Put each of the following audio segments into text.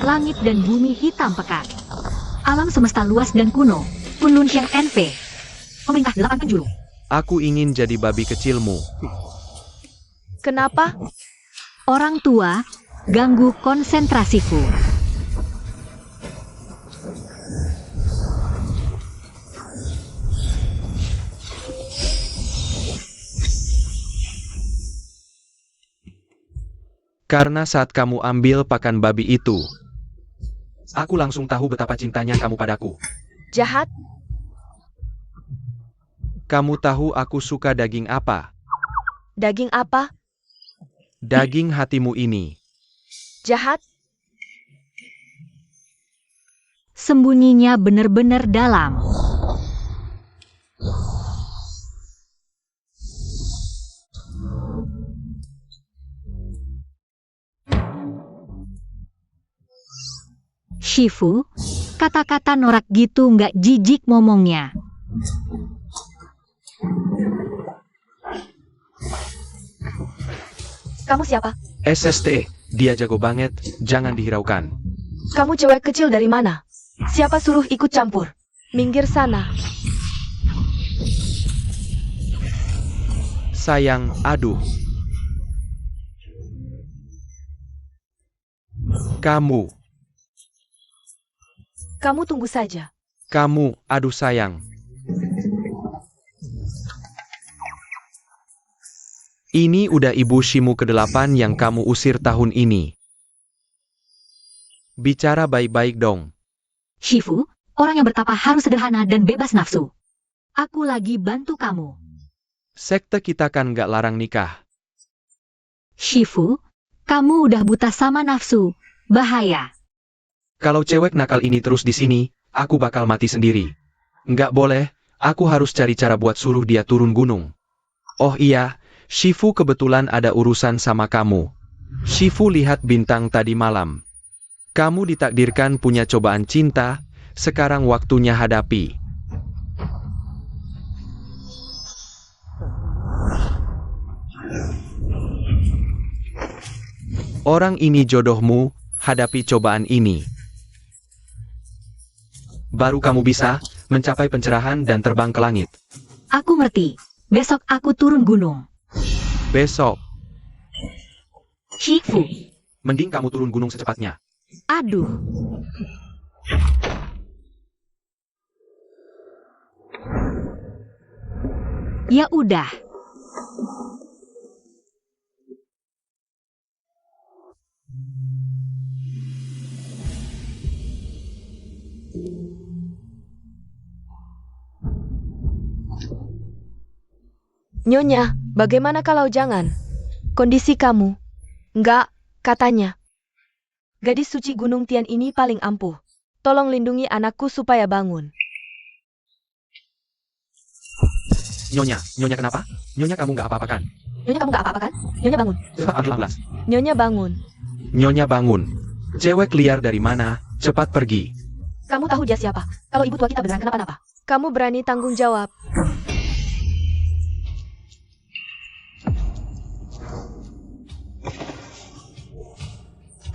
Langit dan bumi hitam pekat. Alam semesta luas dan kuno. Kunlun Xiang NV. Pemerintah 8 penjuru. Aku ingin jadi babi kecilmu. Kenapa? Orang tua, ganggu konsentrasiku. Karena saat kamu ambil pakan babi itu, aku langsung tahu betapa cintanya kamu padaku. Jahat? Kamu tahu aku suka daging apa? Daging apa? Daging hatimu ini. Jahat? Sembunyinya benar-benar dalam. Shifu, kata-kata norak gitu nggak jijik ngomongnya. Kamu siapa? SST, dia jago banget, jangan dihiraukan. Kamu cewek kecil dari mana? Siapa suruh ikut campur? Minggir sana. Sayang, aduh. Kamu tunggu saja. Kamu, aduh sayang. Ini udah ibu Shimu ke-8 yang kamu usir tahun ini. Bicara baik-baik dong. Shifu, orang yang bertapa harus sederhana dan bebas nafsu. Aku lagi bantu kamu. Sekte kita kan gak larang nikah. Shifu, kamu udah buta sama nafsu. Bahaya. Kalau cewek nakal ini terus di sini, aku bakal mati sendiri. Nggak boleh, aku harus cari cara buat suruh dia turun gunung. Oh iya, Shifu kebetulan ada urusan sama kamu. Shifu lihat bintang tadi malam. Kamu ditakdirkan punya cobaan cinta, sekarang waktunya hadapi. Orang ini jodohmu, hadapi cobaan ini. Baru kamu bisa mencapai pencerahan dan terbang ke langit. Aku ngerti. Besok aku turun gunung. Besok, Shifu. mending kamu turun gunung secepatnya. Aduh. Ya udah. Nyonya, bagaimana kalau jangan? Kondisi kamu? Enggak, katanya. Gadis suci Gunung Tian ini paling ampuh. Tolong lindungi anakku supaya bangun. Nyonya kenapa? Nyonya kamu nggak apa-apa kan? Nyonya kamu enggak apa-apa kan? Nyonya bangun. Nyonya bangun. Nyonya bangun. Cewek liar dari mana? Cepat pergi. Kamu tahu dia siapa? Kalau ibu tua kita beneran kenapa-napa. Kamu berani tanggung jawab.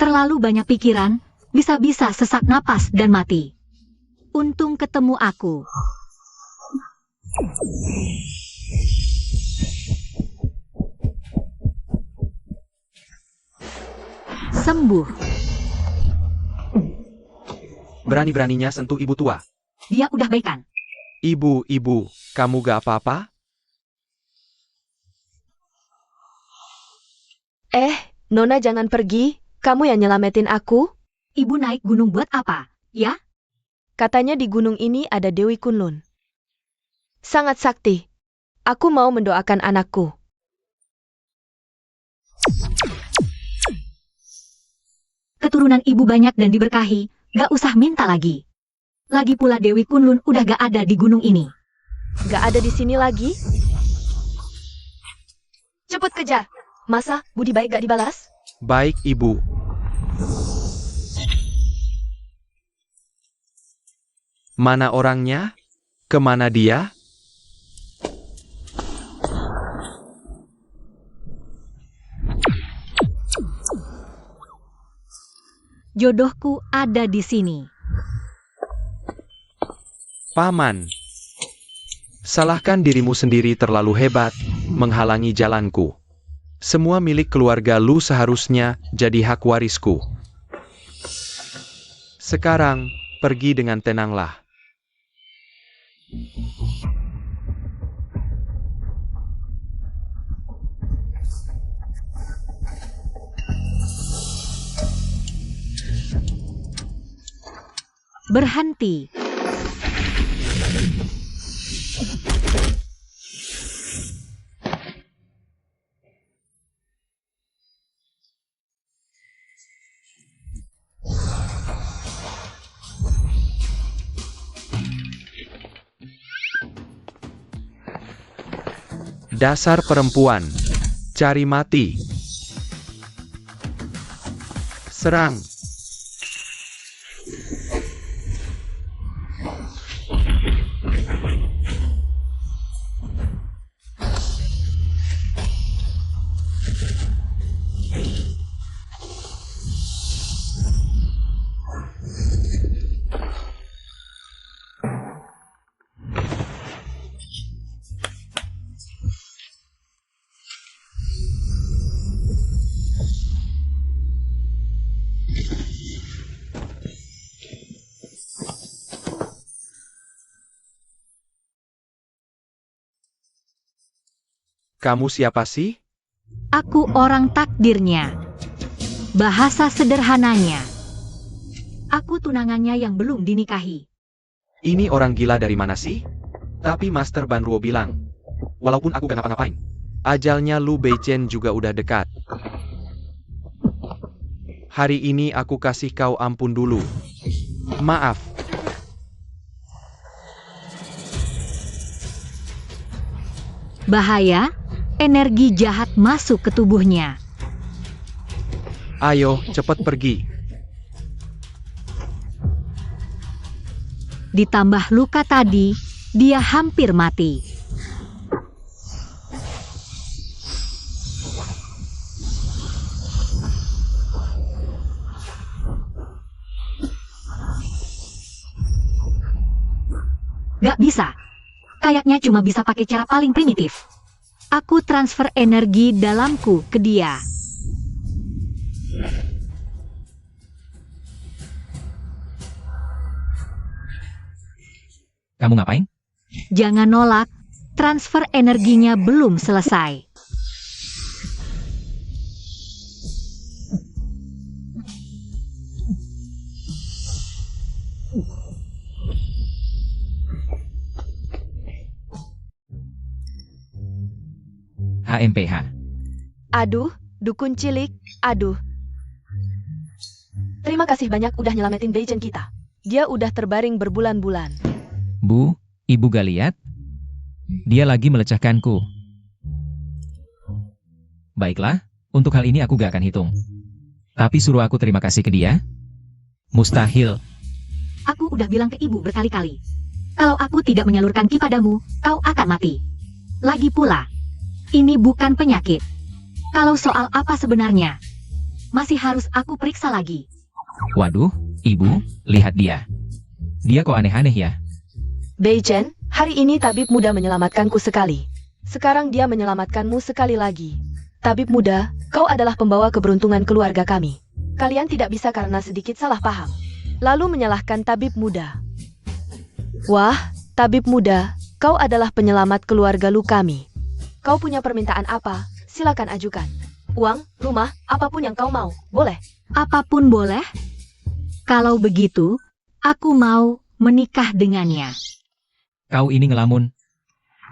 Terlalu banyak pikiran, bisa-bisa sesak napas dan mati. Untung ketemu aku. Sembuh. Berani-beraninya sentuh ibu tua. Dia udah baikan. Ibu, kamu gak apa-apa? Nona jangan pergi. Kamu yang nyelamatin aku? Ibu naik gunung buat apa, ya? Katanya di gunung ini ada Dewi Kunlun. Sangat sakti. Aku mau mendoakan anakku. Keturunan ibu banyak dan diberkahi, gak usah minta lagi. Lagi pula Dewi Kunlun udah gak ada di gunung ini. Gak ada di sini lagi? Cepet kejar. Masa budi baik gak dibalas? Baik, Ibu. Mana orangnya? Kemana dia? Jodohku ada di sini. Paman, salahkan dirimu sendiri terlalu hebat, menghalangi jalanku. Semua milik keluarga Lu seharusnya jadi hak warisku. Sekarang, pergi dengan tenanglah. Berhenti. Dasar perempuan, cari mati. Serang. Kamu siapa sih? Aku orang takdirnya. Bahasa sederhananya. Aku tunangannya yang belum dinikahi. Ini orang gila dari mana sih? Tapi Master Banruo bilang, walaupun aku gak ngapa-ngapain, ajalnya Lu Beichen juga udah dekat. Hari ini aku kasih kau ampun dulu. Maaf. Bahaya, energi jahat masuk ke tubuhnya. Ayo, cepat pergi. Ditambah luka tadi, dia hampir mati. Gak bisa. Kayaknya cuma bisa pakai cara paling primitif. Aku transfer energi dalamku ke dia. Kamu ngapain? Jangan nolak, transfer energinya belum selesai. HMPH. Aduh, dukun cilik, aduh. Terima kasih banyak udah nyelamatin Beichen kita. Dia udah terbaring berbulan-bulan. Bu, ibu gak lihat? Dia lagi melecahkanku. Baiklah, untuk hal ini aku gak akan hitung. Tapi suruh aku terima kasih ke dia? Mustahil. Aku udah bilang ke ibu berkali-kali. Kalau aku tidak menyalurkan ki padamu, kau akan mati. Lagi pula, ini bukan penyakit. Kalau soal apa sebenarnya, masih harus aku periksa lagi. Waduh, ibu, lihat dia. Dia kok aneh-aneh ya? Beichen, hari ini tabib muda menyelamatkanku sekali. Sekarang dia menyelamatkanmu sekali lagi. Tabib muda, kau adalah pembawa keberuntungan keluarga kami. Kalian tidak bisa karena sedikit salah paham. Lalu menyalahkan tabib muda. Wah, tabib muda, kau adalah penyelamat keluarga lu kami. Kau punya permintaan apa? Silakan ajukan. Uang, rumah, apapun yang kau mau, boleh. Apapun boleh? Kalau begitu, aku mau menikah dengannya. Kau ini ngelamun.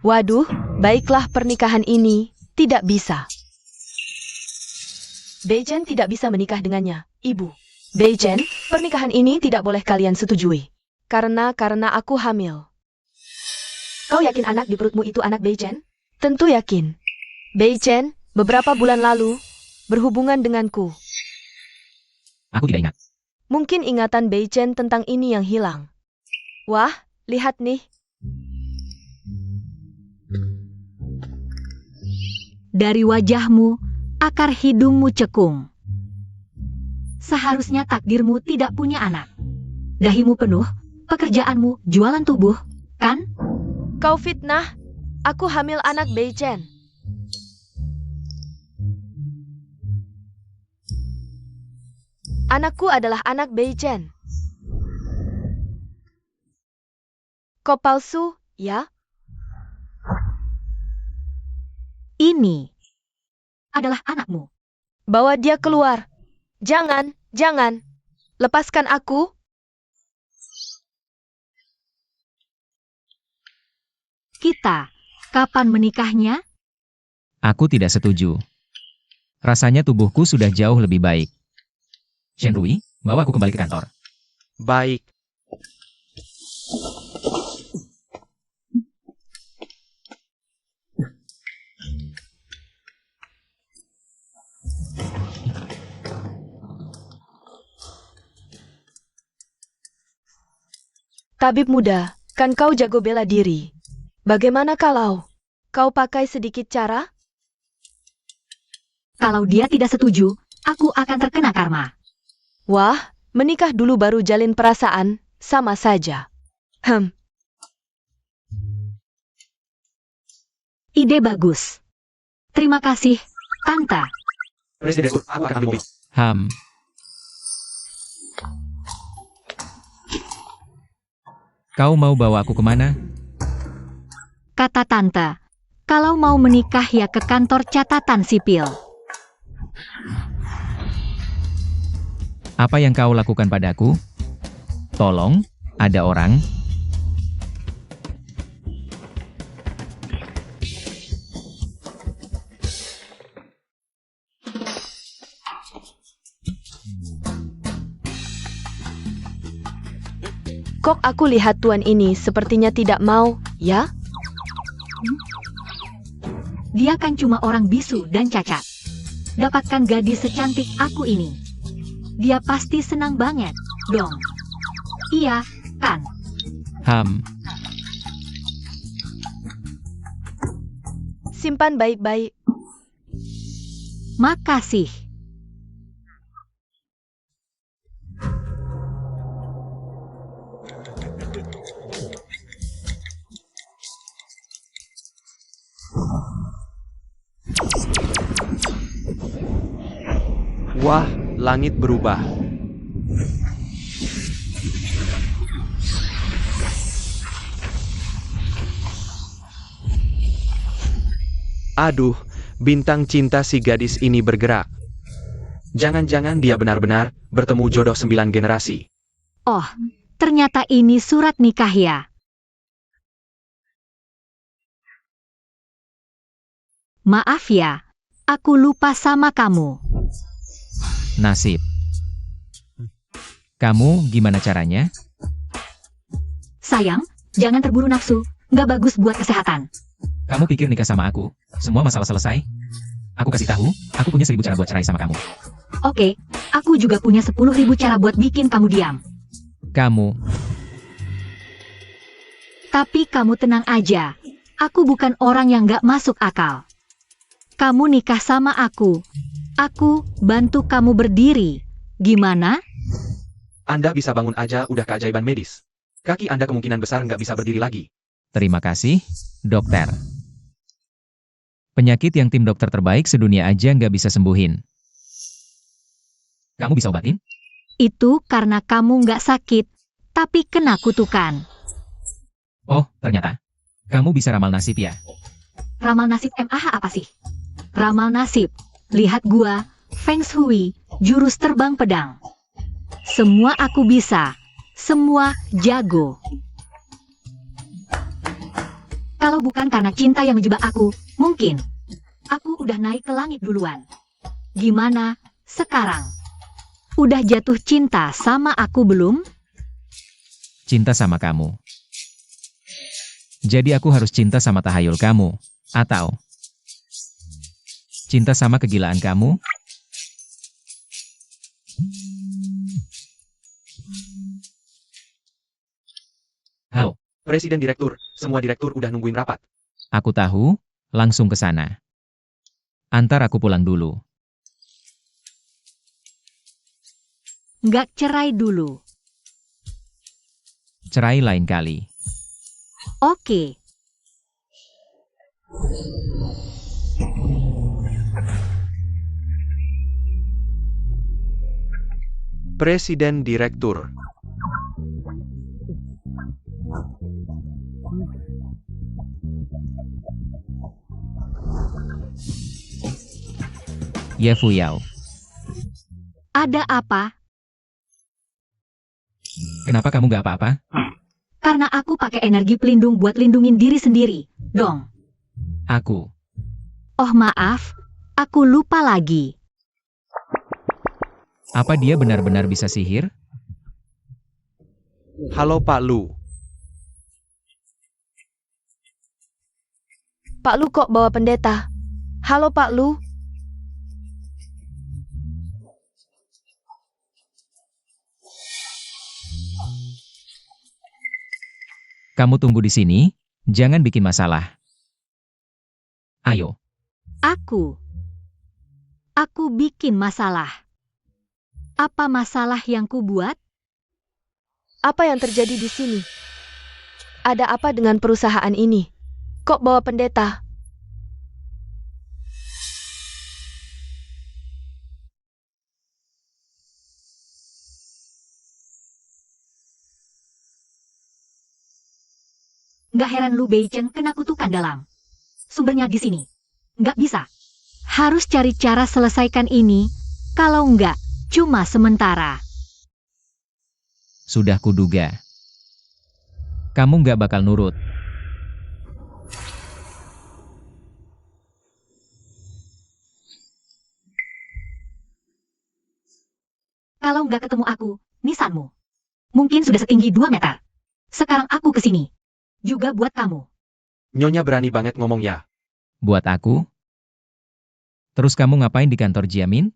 Waduh, baiklah pernikahan ini tidak bisa. Beichen tidak bisa menikah dengannya, ibu. Beichen, pernikahan ini tidak boleh kalian setujui. Karena aku hamil. Kau yakin anak di perutmu itu anak Beichen? Tentu yakin. Beichen, beberapa bulan lalu, berhubungan denganku. Aku tidak ingat. Mungkin ingatan Beichen tentang ini yang hilang. Wah, lihat nih. Dari wajahmu, akar hidungmu cekung. Seharusnya takdirmu tidak punya anak. Dahimu penuh, pekerjaanmu jualan tubuh, kan? Kau fitnah. Aku hamil anak Beichen. Anakku adalah anak Beichen. Kau palsu, ya? Ini adalah anakmu. Bawa dia keluar. Jangan, jangan. Lepaskan aku. Kita, kapan menikahnya? Aku tidak setuju. Rasanya tubuhku sudah jauh lebih baik. Shenrui, bawa aku kembali ke kantor. Baik. Tabib muda, kan kau jago bela diri. Bagaimana kalau kau pakai sedikit cara? Kalau dia tidak setuju, aku akan terkena karma. Wah, menikah dulu baru jalin perasaan, sama saja. Ide bagus. Terima kasih, Tante. Presiden Direktur, aku akan ambil mobil. Kau mau bawa aku kemana? Kata Tante, kalau mau menikah ya ke kantor catatan sipil. Apa yang kau lakukan padaku? Tolong, ada orang. Kok aku lihat tuan ini sepertinya tidak mau, ya? Dia kan cuma orang bisu dan cacat. Dapatkan gadis secantik aku ini. Dia pasti senang banget, dong. Iya, kan? Simpan baik-baik. Makasih. Wah, langit berubah. Aduh, bintang cinta si gadis ini bergerak. Jangan-jangan dia benar-benar bertemu jodoh 9 generasi. Oh, ternyata ini surat nikah ya. Maaf ya, aku lupa sama kamu. Nasib. Kamu gimana caranya? Sayang, jangan terburu nafsu, nggak bagus buat kesehatan. Kamu pikir nikah sama aku, semua masalah selesai? Aku kasih tahu, aku punya 1000 cara buat cerai sama kamu. Oke, aku juga punya 10.000 cara buat bikin kamu diam. Kamu, Tapi kamu tenang aja, aku bukan orang yang nggak masuk akal. Kamu nikah sama aku bantu kamu berdiri. Gimana? Anda bisa bangun aja udah keajaiban medis. Kaki Anda kemungkinan besar nggak bisa berdiri lagi. terima kasih, dokter. Penyakit yang tim dokter terbaik sedunia aja nggak bisa sembuhin. Kamu bisa obatin? Itu karena kamu nggak sakit, tapi kena kutukan. Oh, ternyata. Kamu bisa ramal nasib ya? Ramal nasib MAH apa sih? Ramal nasib. Lihat gua, Feng Shui, jurus terbang pedang. Semua aku bisa. Semua jago. Kalau bukan karena cinta yang menjebak aku, mungkin aku udah naik ke langit duluan. Gimana sekarang? Udah jatuh cinta sama aku belum? Cinta sama kamu. Jadi aku harus cinta sama tahayul kamu. Atau cinta sama kegilaan kamu? Halo, Presiden Direktur, semua direktur udah nungguin rapat. aku tahu, langsung ke sana. Antar aku pulang dulu. nggak cerai dulu. Cerai lain kali. Oke. Presiden Direktur. Ye Fuyao. Ada apa? Kenapa kamu gak apa-apa? Karena aku pakai energi pelindung buat lindungin diri sendiri, dong. Aku. Oh maaf, aku lupa lagi. Apa dia benar-benar bisa sihir? Halo Pak Lu. Pak Lu kok bawa pendeta? Halo Pak Lu. Kamu tunggu di sini, jangan bikin masalah. Ayo. Aku bikin masalah. Apa masalah yang ku buat? Apa yang terjadi di sini? Ada apa dengan perusahaan ini? Kok bawa pendeta? Nggak heran Lu Beichen kena kutukan dalam. Sumbernya di sini. Nggak bisa. Harus cari cara selesaikan ini. Kalau nggak, cuma sementara. Sudah kuduga. Kamu gak bakal nurut. Kalau nggak ketemu aku, nisanmu. Mungkin sudah setinggi 2 meter. Sekarang aku kesini. Juga buat kamu. Nyonya berani banget ngomong ya. Buat aku? Terus kamu ngapain di kantor Jiamin?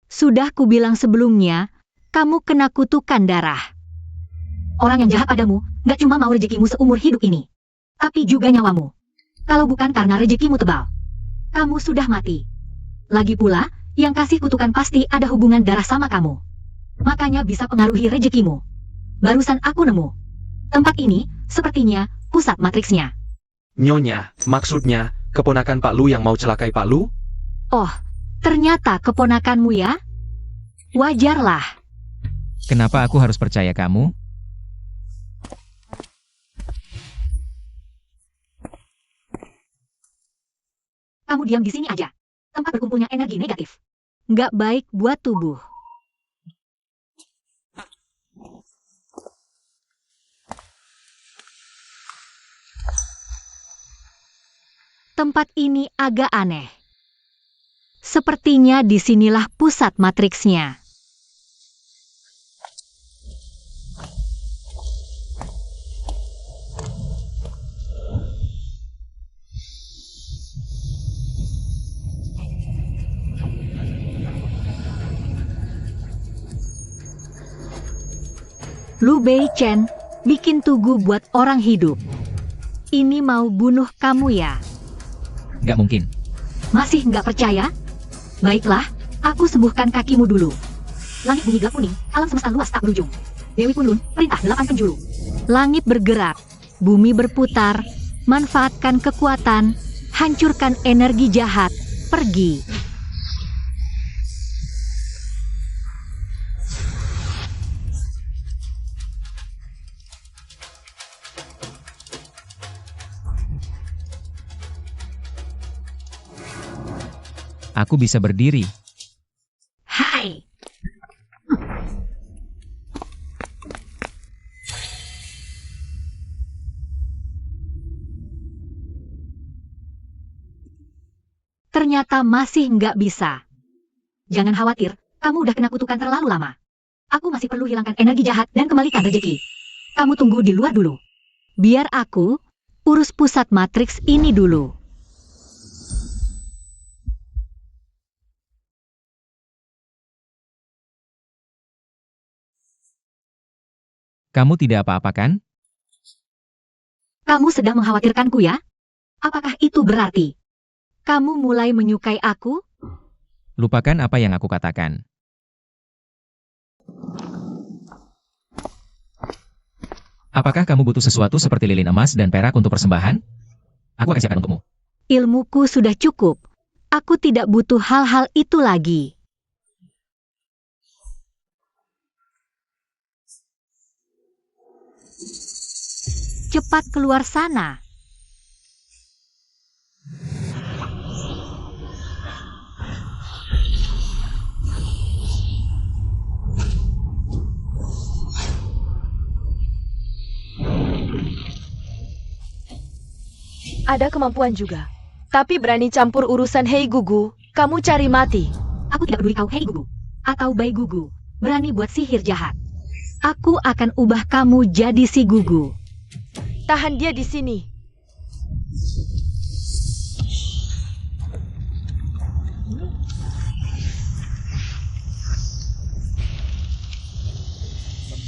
Sudah kubilang sebelumnya, kamu kena kutukan darah. Orang yang jahat padamu, nggak cuma mau rezekimu seumur hidup ini. Tapi juga nyawamu. Kalau bukan karena rezekimu tebal, kamu sudah mati. Lagi pula, yang kasih kutukan pasti ada hubungan darah sama kamu. Makanya bisa pengaruhi rezekimu. Barusan aku nemu. Tempat ini, sepertinya, pusat matriksnya. Nyonya, maksudnya, keponakan Pak Lu yang mau celakai Pak Lu? Oh, ternyata keponakanmu ya? Wajarlah. Kenapa aku harus percaya kamu? Kamu diam di sini aja. Tempat berkumpulnya energi negatif. Nggak baik buat tubuh. Tempat ini agak aneh. Sepertinya disinilah pusat matriksnya. Lu Beichen bikin tugu buat orang hidup. Ini mau bunuh kamu ya? Gak mungkin. Masih nggak percaya? Baiklah, aku sembuhkan kakimu dulu. Langit bumi gelap kuning, alam semesta luas tak berujung. Dewi Kunlun, perintah 8 penjuru. Langit bergerak, bumi berputar, manfaatkan kekuatan, hancurkan energi jahat, pergi. Aku bisa berdiri. Hai. Ternyata masih nggak bisa. Jangan khawatir, kamu udah kena kutukan terlalu lama. Aku masih perlu hilangkan energi jahat dan kembalikan rezeki. Kamu tunggu di luar dulu. Biar aku urus pusat matriks ini dulu. Kamu tidak apa-apa kan? Kamu sedang mengkhawatirkanku ya? Apakah itu berarti kamu mulai menyukai aku? Lupakan apa yang aku katakan. Apakah kamu butuh sesuatu seperti lilin emas dan perak untuk persembahan? Aku akan siapkan untukmu. Ilmuku sudah cukup. Aku tidak butuh hal-hal itu lagi. Cepat keluar sana. Ada kemampuan juga. Tapi berani campur urusan Hei Gugu, kamu cari mati. Aku tidak peduli kau Hei Gugu atau Bai Gugu. Berani buat sihir jahat. Aku akan ubah kamu jadi si Gugu. Tahan dia di sini.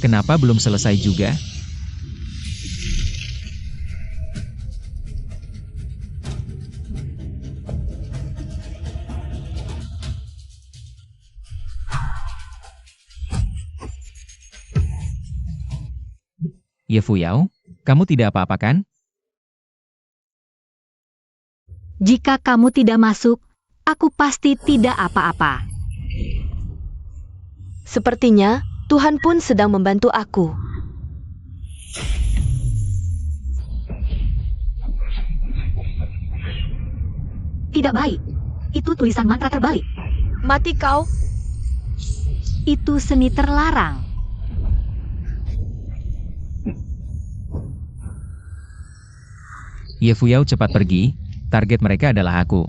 Kenapa belum selesai juga? Ye Fuyao, kamu tidak apa-apa kan? Jika kamu tidak masuk, aku pasti tidak apa-apa. Sepertinya Tuhan pun sedang membantu aku. Tidak baik. Itu tulisan mantra terbalik. Mati kau. Itu seni terlarang. Ye Fuyao cepat pergi, target mereka adalah aku.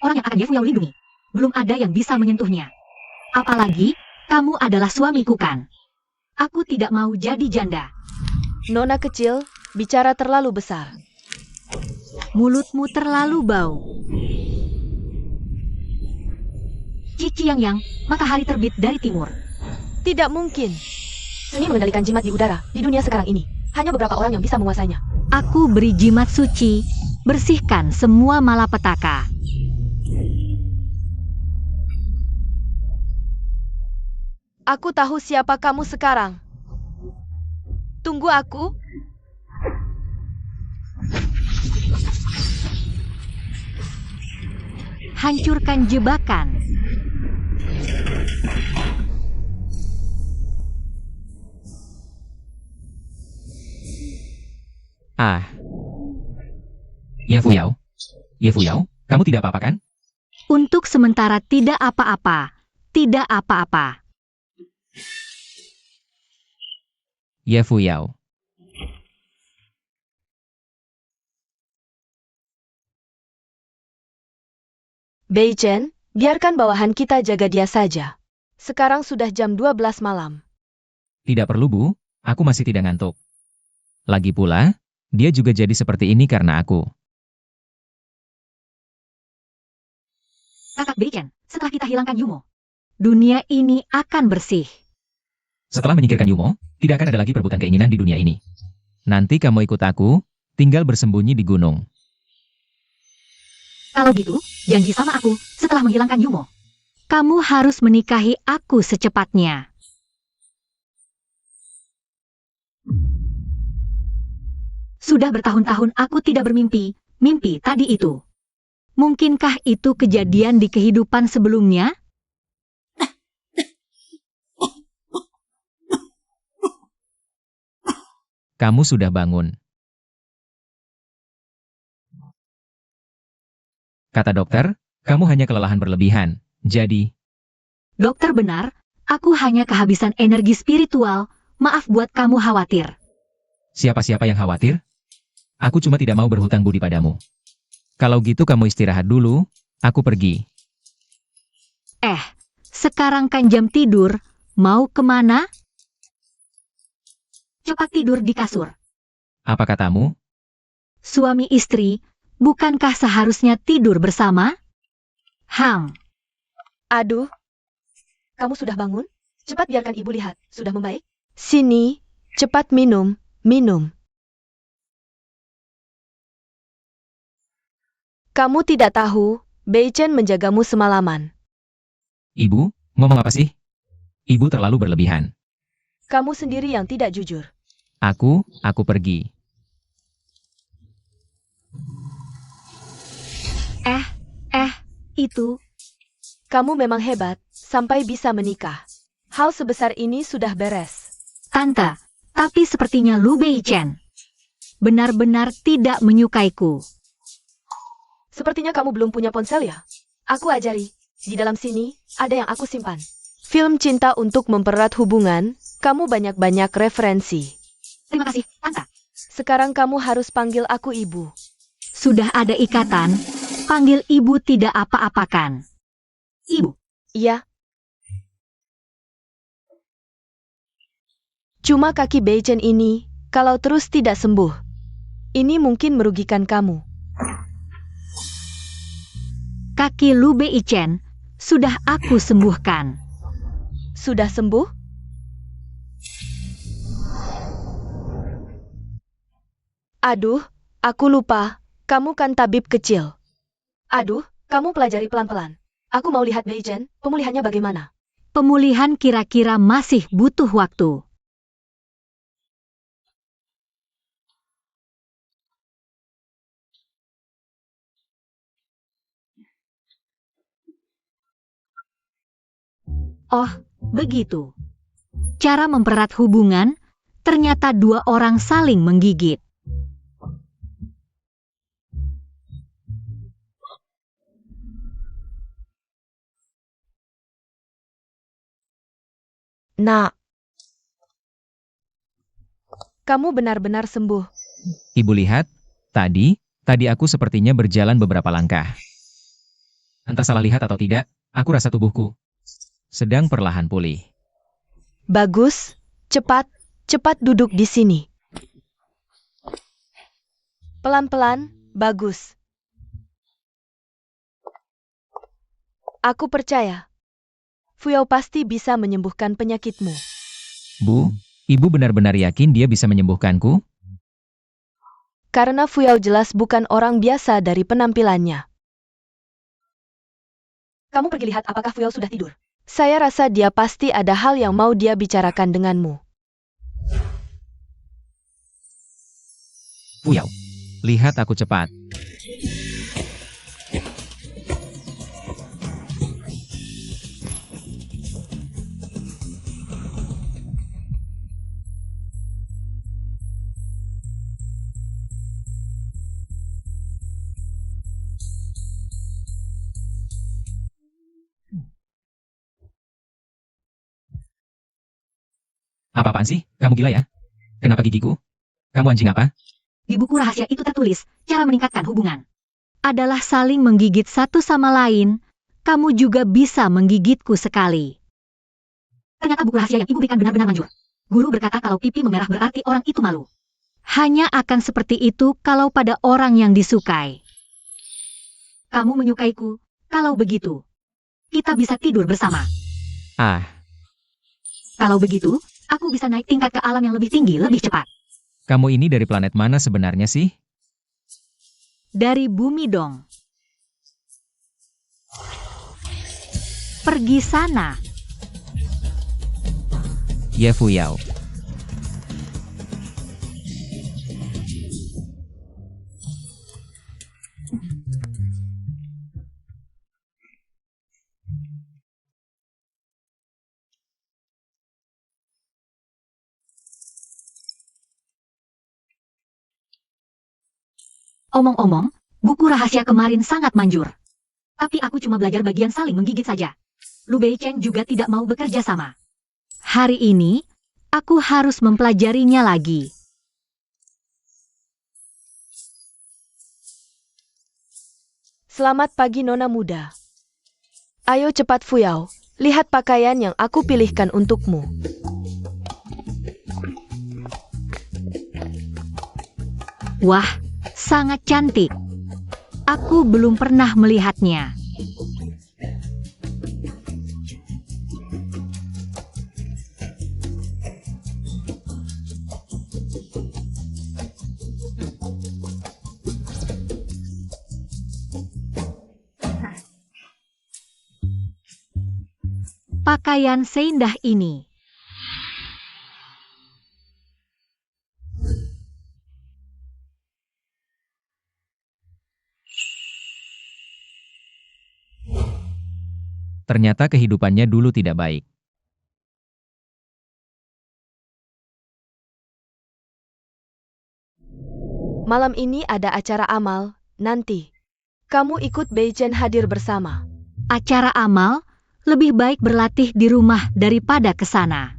Orang yang akan Ye Fuyao lindungi. Belum ada yang bisa menyentuhnya. Apalagi, kamu adalah suamiku kan? Aku tidak mau jadi janda. Nona kecil, bicara terlalu besar. Mulutmu terlalu bau. Cici yang, matahari terbit dari timur. Tidak mungkin. Seni mengendalikan jimat di udara di dunia sekarang ini. Hanya beberapa orang yang bisa menguasainya. Aku beri jimat suci, bersihkan semua malapetaka. Aku tahu siapa kamu sekarang. Tunggu aku. Hancurkan jebakan. Ah. Ye Fuyao. Ye Fuyao, kamu tidak apa-apa kan? Untuk sementara tidak apa-apa. Tidak apa-apa. Ye Fuyao. Bei Chen, biarkan bawahan kita jaga dia saja. Sekarang sudah jam 12 malam. Tidak perlu, Bu. Aku masih tidak ngantuk. Lagi pula, dia juga jadi seperti ini karena aku. Kakak Beichen, setelah kita hilangkan Yumo, dunia ini akan bersih. Setelah menyingkirkan Yumo, tidak akan ada lagi perebutan keinginan di dunia ini. Nanti kamu ikut aku, tinggal bersembunyi di gunung. Kalau gitu, janji sama aku setelah menghilangkan Yumo. Kamu harus menikahi aku secepatnya. Sudah bertahun-tahun aku tidak bermimpi, mimpi tadi itu. Mungkinkah itu kejadian di kehidupan sebelumnya? Kamu sudah bangun. Kata dokter, kamu hanya kelelahan berlebihan, jadi... Dokter benar, aku hanya kehabisan energi spiritual, maaf buat kamu khawatir. Siapa-siapa yang khawatir? Aku cuma tidak mau berhutang budi padamu. Kalau gitu kamu istirahat dulu, aku pergi. Sekarang kan jam tidur, mau kemana? Cepat tidur di kasur. Apa katamu? Suami istri, bukankah seharusnya tidur bersama? Aduh. Kamu sudah bangun? Cepat biarkan ibu lihat. Sudah membaik? Sini, cepat minum. Kamu tidak tahu, Bei Chen menjagamu semalaman. Ibu, ngomong apa sih? Ibu terlalu berlebihan. Kamu sendiri yang tidak jujur. Aku pergi. Itu. Kamu memang hebat, sampai bisa menikah. Hal sebesar ini sudah beres. Tante, tapi sepertinya Lu Beichen benar-benar tidak menyukaiku. Sepertinya kamu belum punya ponsel ya? Aku ajari. Di dalam sini, ada yang aku simpan. Film cinta untuk mempererat hubungan, kamu banyak-banyak referensi. Terima kasih, Tante. Sekarang kamu harus panggil aku ibu. Sudah ada ikatan, panggil ibu tidak apa-apakan. Ibu, Iya. Cuma kaki Beichen ini, kalau terus tidak sembuh, ini mungkin merugikan kamu. kaki Lu Beichen sudah aku sembuhkan. Sudah sembuh? Aduh, aku lupa. Kamu kan tabib kecil. Aduh, kamu pelajari pelan-pelan. Aku mau lihat Beichen, pemulihannya bagaimana. Pemulihan kira-kira masih butuh waktu. Oh, begitu. Cara mempererat hubungan, ternyata dua orang saling menggigit. Nak, kamu benar-benar sembuh. Ibu lihat, tadi aku sepertinya berjalan beberapa langkah. Entah salah lihat atau tidak, aku rasa tubuhku sedang perlahan pulih. Bagus, cepat duduk di sini. Pelan-pelan, bagus. Aku percaya. Fuyao pasti bisa menyembuhkan penyakitmu. Bu, ibu benar-benar yakin dia bisa menyembuhkanku? Karena Fuyao jelas bukan orang biasa dari penampilannya. Kamu pergi lihat apakah Fuyao sudah tidur. Saya rasa dia pasti ada hal yang mau dia bicarakan denganmu. Fuyao, lihat aku cepat. Apa-apaan sih? Kamu gila ya? Kenapa gigiku? Kamu anjing apa? Di buku rahasia itu tertulis, cara meningkatkan hubungan adalah saling menggigit satu sama lain. Kamu juga bisa menggigitku sekali. Ternyata buku rahasia yang ibu berikan benar-benar manjur. Guru berkata kalau pipi memerah berarti orang itu malu. Hanya akan seperti itu kalau pada orang yang disukai. Kamu menyukaiku, kalau begitu, kita bisa tidur bersama. Ah, Kalau begitu, aku bisa naik tingkat ke alam yang lebih tinggi lebih cepat. kamu ini dari planet mana sebenarnya sih? Dari bumi dong. Pergi sana. Ya Fuyao. Omong-omong, buku rahasia kemarin sangat manjur. Tapi aku cuma belajar bagian saling menggigit saja. Lu Beichen juga tidak mau bekerja sama. Hari ini, aku harus mempelajarinya lagi. Selamat pagi Nona muda. Ayo cepat Fuyao, lihat pakaian yang aku pilihkan untukmu. Wah, sangat cantik. Aku belum pernah melihatnya. Pakaian seindah ini. Ternyata kehidupannya dulu tidak baik. Malam ini ada acara amal, nanti. Kamu ikut Beichen hadir bersama. Acara amal, lebih baik berlatih di rumah daripada ke sana.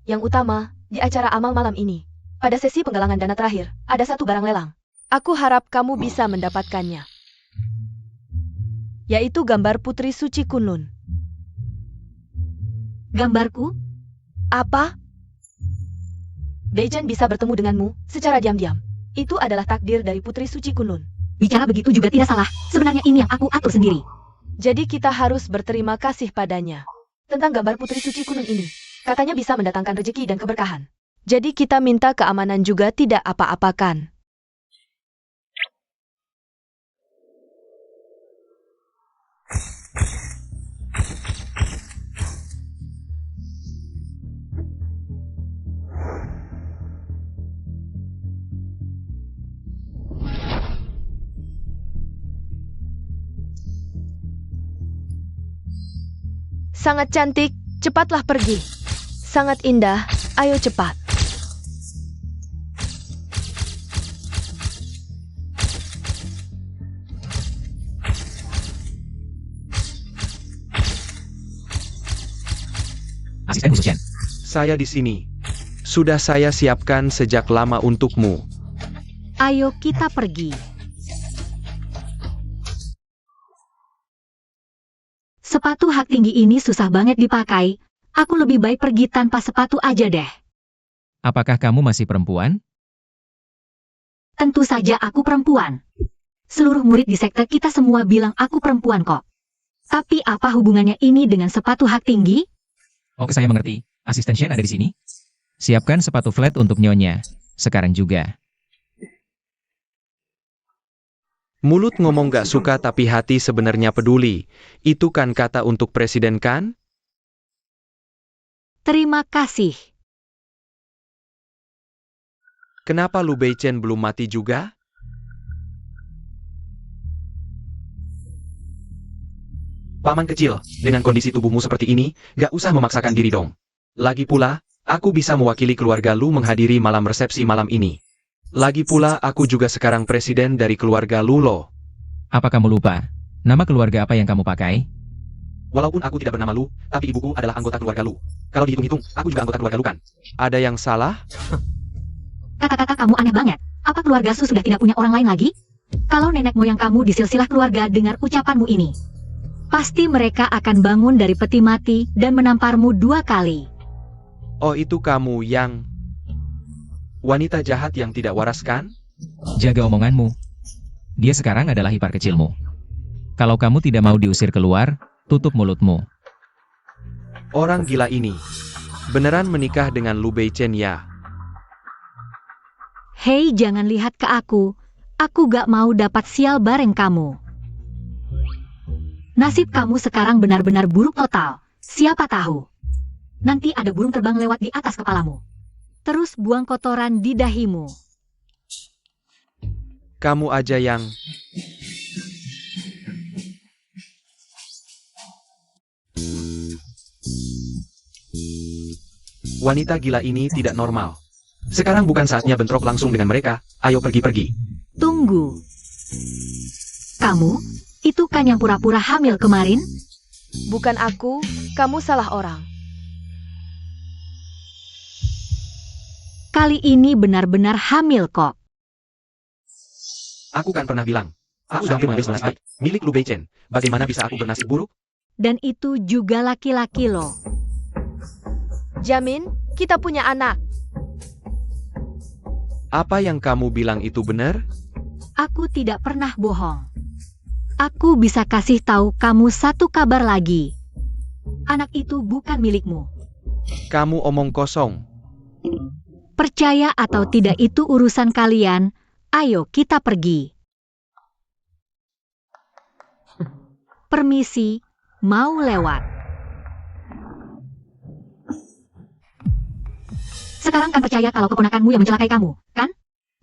Yang utama, di acara amal malam ini, pada sesi penggalangan dana terakhir, ada satu barang lelang. Aku harap kamu bisa mendapatkannya. Yaitu gambar Putri Suci Kunlun. Gambarku? Apa? Beichen bisa bertemu denganmu secara diam-diam. Itu adalah takdir dari Putri Suci Kunlun. Bicara begitu juga tidak salah. Sebenarnya ini yang aku atur sendiri. Jadi kita harus berterima kasih padanya. Tentang gambar Putri Suci Kunlun ini, katanya bisa mendatangkan rezeki dan keberkahan. Jadi kita minta keamanan juga tidak apa-apakan. Sangat cantik, cepatlah pergi. Sangat indah, ayo cepat. Asisten khusus Chen. Saya di sini. Sudah saya siapkan sejak lama untukmu. Ayo kita pergi. Sepatu hak tinggi ini susah banget dipakai. Aku lebih baik pergi tanpa sepatu aja deh. Apakah kamu masih perempuan? Tentu saja aku perempuan. Seluruh murid di sekte kita semua bilang aku perempuan kok. Tapi apa hubungannya ini dengan sepatu hak tinggi? Oke, saya mengerti. Asisten Shen ada di sini. Siapkan sepatu flat untuk Nyonya. Sekarang juga. Mulut ngomong gak suka tapi hati sebenarnya peduli. Itu kan kata untuk presiden kan? Terima kasih. Kenapa Lu Beichen belum mati juga? Paman kecil, dengan kondisi tubuhmu seperti ini, gak usah memaksakan diri dong. Lagi pula, aku bisa mewakili keluarga Lu menghadiri malam resepsi malam ini. Lagi pula, aku juga sekarang presiden dari keluarga Lu loh. Apa kamu lupa? Nama keluarga apa yang kamu pakai? Walaupun aku tidak bernama Lu, tapi ibuku adalah anggota keluarga Lu. Kalau dihitung-hitung, aku juga anggota keluarga Lu kan? Ada yang salah? Kata-kata kamu aneh banget. Apa keluarga Su sudah tidak punya orang lain lagi? Kalau nenek moyang kamu di silsilah keluarga dengar ucapanmu ini, pasti mereka akan bangun dari peti mati dan menamparmu 2 kali. Oh, itu kamu yang... wanita jahat yang tidak waras kan? Jaga omonganmu. Dia sekarang adalah ipar kecilmu. Kalau kamu tidak mau diusir keluar, tutup mulutmu. Orang gila ini. Beneran menikah dengan Lu Beichen ya? Hei, jangan lihat ke aku. Aku gak mau dapat sial bareng kamu. Nasib kamu sekarang benar-benar buruk total. Siapa tahu. Nanti ada burung terbang lewat di atas kepalamu. Terus buang kotoran di dahimu. Kamu aja yang... Wanita gila ini tidak normal. Sekarang bukan saatnya bentrok langsung dengan mereka. Ayo pergi-pergi. Tunggu. Kamu, itu kan yang pura-pura hamil kemarin? Bukan aku, kamu salah orang. Kali ini benar-benar hamil kok. Aku kan pernah bilang. Aku sudah mengambil balas baik. Milik Lu Beichen. Bagaimana bisa aku bernasib buruk? Dan itu juga laki-laki loh. Jamin, kita punya anak. Apa yang kamu bilang itu benar? Aku tidak pernah bohong. Aku bisa kasih tahu kamu satu kabar lagi. Anak itu bukan milikmu. Kamu omong kosong. Percaya atau tidak itu urusan kalian. Ayo kita pergi. Permisi, mau lewat. Sekarang kan percaya kalau keponakanmu yang mencelakai kamu, kan?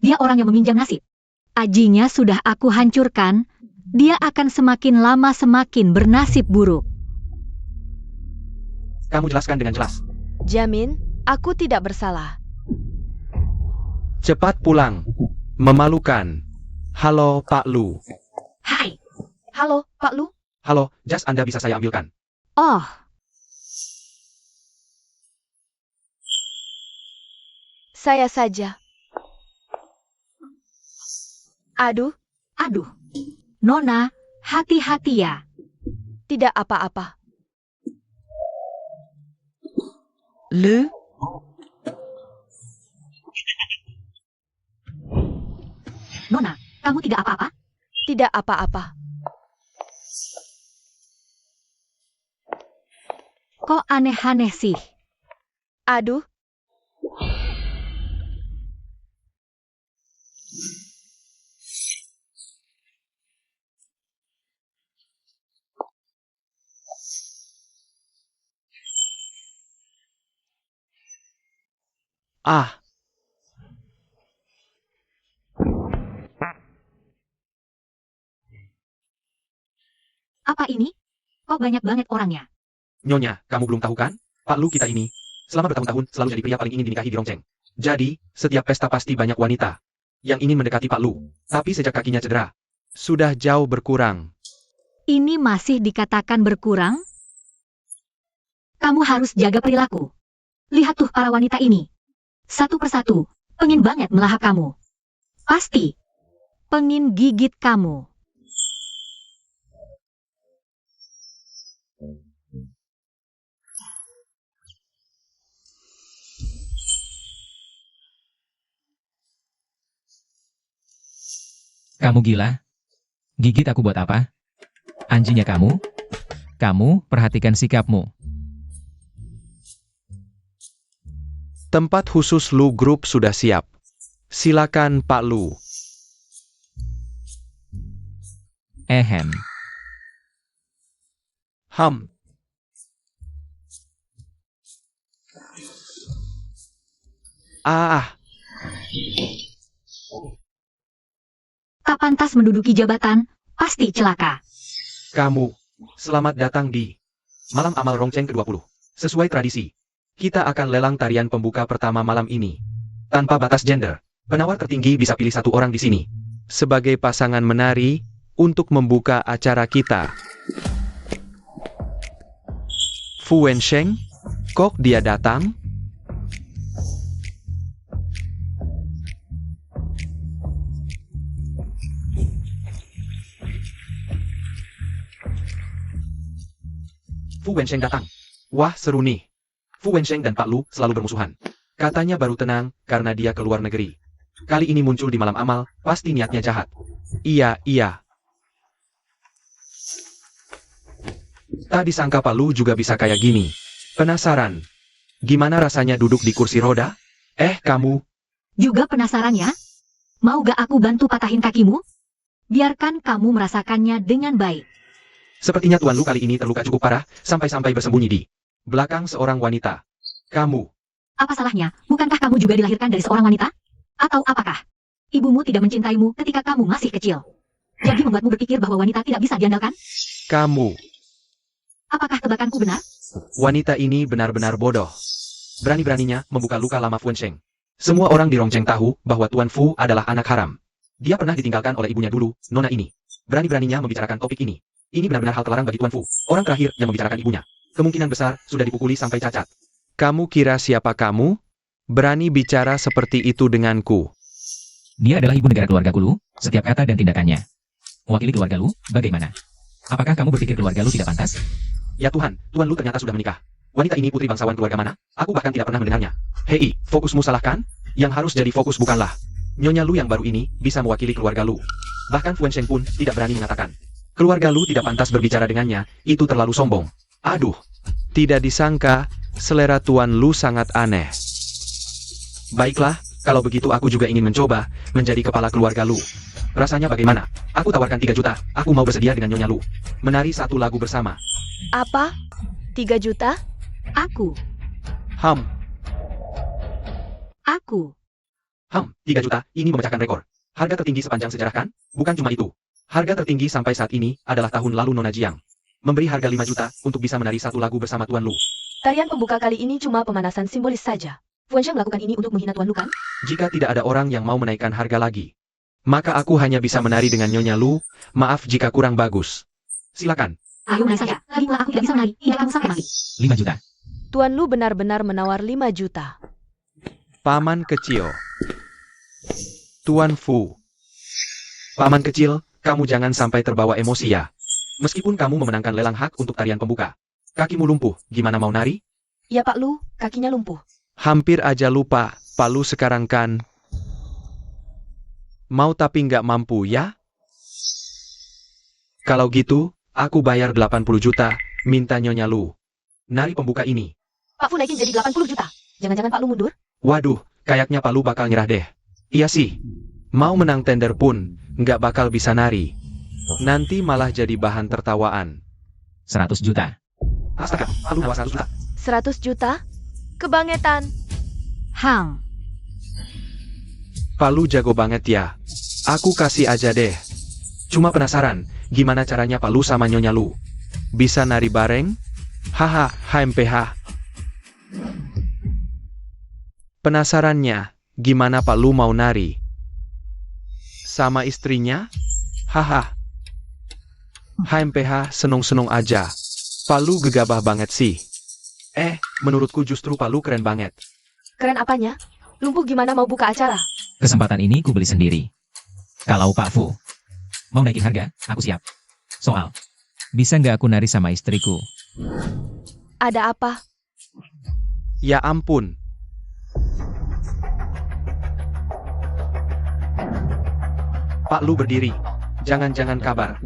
Dia orang yang meminjam nasib. Ajinya sudah aku hancurkan, dia akan semakin lama semakin bernasib buruk. Kamu jelaskan dengan jelas. Jamin, aku tidak bersalah. Cepat pulang. Memalukan. Halo, Pak Lu. Hai. Halo, Pak Lu. Halo, jas Anda bisa saya ambilkan. Oh, Saya saja. Aduh, aduh. Nona, hati-hati ya. tidak apa-apa. Le? Nona, kamu tidak apa-apa? Tidak apa-apa. Kok aneh-aneh sih? Aduh, Ah, Apa ini? Kok banyak banget orangnya? Nyonya, kamu belum tahu kan? Pak Lu kita ini, selama bertahun-tahun selalu jadi pria paling ingin dinikahi di Rongcheng. Jadi, setiap pesta pasti banyak wanita yang ingin mendekati Pak Lu. Tapi sejak kakinya cedera, sudah jauh berkurang. Ini masih dikatakan berkurang? Kamu harus jaga perilaku. Lihat tuh para wanita ini. Satu persatu, pengin banget melahap kamu. Pasti, pengin gigit kamu. Kamu gila? Gigit aku buat apa? Anjingnya kamu? Kamu perhatikan sikapmu. Tempat khusus Lu Group sudah siap. Silakan Pak Lu. Ehem. Ham. Ah, Tak pantas menduduki jabatan, pasti celaka. kamu. Selamat datang di Malam Amal Rongcheng ke-20. Sesuai tradisi, kita akan lelang tarian pembuka pertama malam ini. Tanpa batas gender, penawar tertinggi bisa pilih satu orang di sini sebagai pasangan menari untuk membuka acara kita. Fu Wensheng, kok dia datang? Fu Wensheng datang. Wah, seru nih. Fu Wensheng dan Pak Lu selalu bermusuhan. Katanya baru tenang karena dia keluar negeri. Kali ini muncul di malam amal, pasti niatnya jahat. Iya. Tak disangka Pak Lu juga bisa kayak gini. Penasaran? Gimana rasanya duduk di kursi roda? Kamu. Juga penasaran ya? Mau gak aku bantu patahin kakimu? Biarkan kamu merasakannya dengan baik. Sepertinya Tuan Lu kali ini terluka cukup parah, sampai-sampai bersembunyi di belakang seorang wanita. Kamu. Apa salahnya? Bukankah kamu juga dilahirkan dari seorang wanita? Atau apakah ibumu tidak mencintaimu ketika kamu masih kecil? Jadi membuatmu berpikir bahwa wanita tidak bisa diandalkan? Kamu. Apakah tebakanku benar? Wanita ini benar-benar bodoh. Berani-beraninya membuka luka lama Fu Wensheng. Semua orang di Rongcheng tahu bahwa Tuan Fu adalah anak haram. Dia pernah ditinggalkan oleh ibunya dulu, Nona ini. Berani-beraninya membicarakan topik ini. Ini benar-benar hal terlarang bagi Tuan Fu. Orang terakhir yang membicarakan ibunya. Kemungkinan besar sudah dipukuli sampai cacat. Kamu kira siapa kamu? Berani bicara seperti itu denganku. Dia adalah ibu negara keluarga Lu, setiap kata dan tindakannya. Mewakili keluarga Lu, bagaimana? Apakah kamu berpikir keluarga Lu tidak pantas? Ya Tuhan, Tuan Lu ternyata sudah menikah. Wanita ini putri bangsawan keluarga mana? Aku bahkan tidak pernah mendengarnya. Hei, fokusmu salah kan? Yang harus jadi fokus bukanlah Nyonya Lu yang baru ini bisa mewakili keluarga Lu. Bahkan Fu Wensheng pun tidak berani mengatakan keluarga Lu tidak pantas berbicara dengannya, itu terlalu sombong. Aduh, tidak disangka, selera Tuan Lu sangat aneh. Baiklah, kalau begitu aku juga ingin mencoba menjadi kepala keluarga Lu. Rasanya bagaimana? Aku tawarkan 3 juta, aku mau bersedia dengan Nyonya Lu. Menari satu lagu bersama. Apa? 3 juta? Aku, Ham, 3 juta, ini memecahkan rekor. Harga tertinggi sepanjang sejarah kan? Bukan cuma itu. Harga tertinggi sampai saat ini adalah tahun lalu Nona Jiang. Memberi harga 5 juta untuk bisa menari satu lagu bersama Tuan Lu. Tarian pembuka kali ini cuma pemanasan simbolis saja. Fuansheng melakukan ini untuk menghina Tuan Lu kan? Jika tidak ada orang yang mau menaikkan harga lagi, maka aku hanya bisa menari dengan Nyonya Lu. Maaf jika kurang bagus. Silakan. Ayo menari saja. Lagi pula aku tidak bisa menari. Hingga kamu sampai mati. 5 juta. Tuan Lu benar-benar menawar 5 juta. Paman kecil. Tuan Fu. Paman kecil, kamu jangan sampai terbawa emosi ya. Meskipun kamu memenangkan lelang hak untuk tarian pembuka. Kakimu lumpuh, gimana mau nari? Ya Pak Lu, kakinya lumpuh. Hampir aja lupa, Pak Lu sekarang kan mau tapi nggak mampu ya? Kalau gitu, aku bayar 80 juta, minta Nyonya Lu. Nari pembuka ini. Pak Fu naikin jadi 80 juta. Jangan-jangan Pak Lu mundur? Waduh, kayaknya Pak Lu bakal nyerah deh. Iya sih. Mau menang tender pun, nggak bakal bisa nari. Nanti malah jadi bahan tertawaan. 100 juta. Astaga, Pak Lu nawas 100 juta. 100 juta? Kebangetan. Hang. Pak Lu jago banget ya. Aku kasih aja deh. Cuma penasaran, gimana caranya Pak Lu sama Nyonya Lu? Bisa nari bareng? Haha, HMPH. Penasarannya, gimana Pak Lu mau nari? Sama istrinya? Haha. HMPH senung-senung aja. Pak Lu gegabah banget sih. Menurutku justru Pak Lu keren banget. Keren apanya? Lumpuh gimana mau buka acara? Kesempatan ini ku beli sendiri. Kalau Pak Fu mau naikin harga, aku siap. Soal, bisa nggak aku nari sama istriku? Ada apa? Ya ampun. Pak Lu berdiri. Jangan-jangan kabar.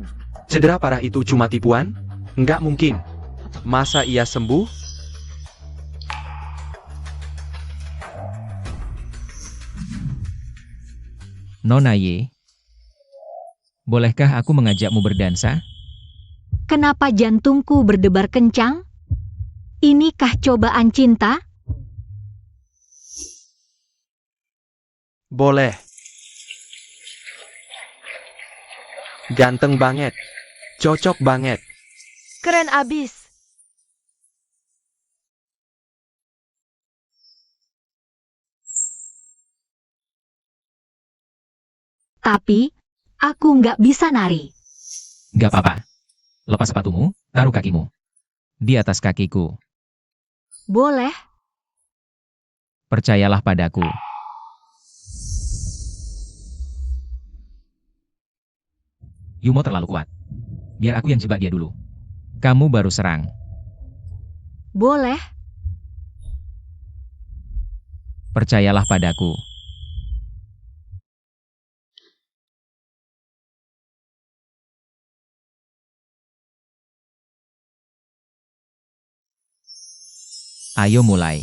Cedera parah itu cuma tipuan? Nggak mungkin. Masa ia sembuh? Nona Ye, bolehkah aku mengajakmu berdansa? Kenapa jantungku berdebar kencang? Inikah cobaan cinta? Boleh. Ganteng banget. Cocok banget. Keren abis. Tapi, aku nggak bisa nari. Gak apa-apa. Lepas sepatumu, taruh kakimu. Di atas kakiku. Boleh? Percayalah padaku. Yumo terlalu kuat. Biar aku yang jebak dia dulu. Kamu baru serang. Boleh? Percayalah padaku. Ayo mulai.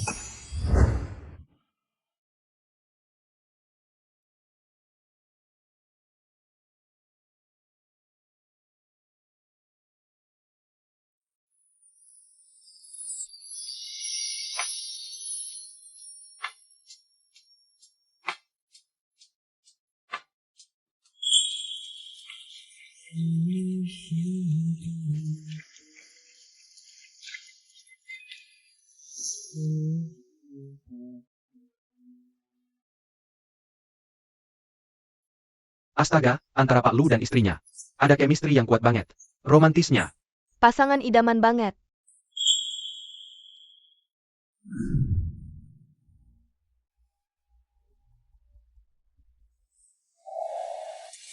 Astaga, antara Pak Lu dan istrinya. Ada chemistry yang kuat banget. Romantisnya. Pasangan idaman banget.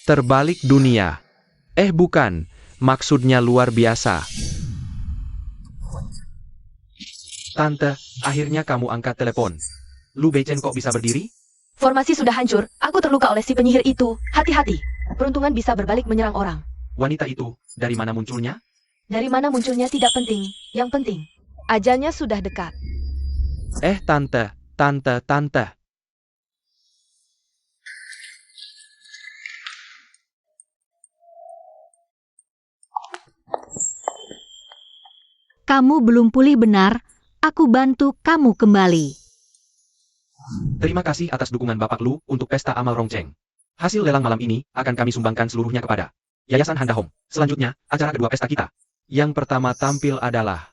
Terbalik dunia. Bukan. Maksudnya luar biasa. Tante, akhirnya kamu angkat telepon. Lu Beichen kok bisa berdiri? Formasi sudah hancur. Aku terluka oleh si penyihir itu. Hati-hati. Peruntungan bisa berbalik menyerang orang. Wanita itu, dari mana munculnya? Dari mana munculnya tidak penting. Yang penting, ajalnya sudah dekat. Tante. Kamu belum pulih benar, aku bantu kamu kembali. Terima kasih atas dukungan Bapak Lu untuk pesta amal Rongcheng. Hasil lelang malam ini akan kami sumbangkan seluruhnya kepada Yayasan Handa Home. Selanjutnya, acara kedua pesta kita. Yang pertama tampil adalah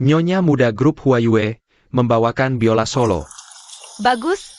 Nyonya Muda Grup Huayue membawakan biola solo. Bagus.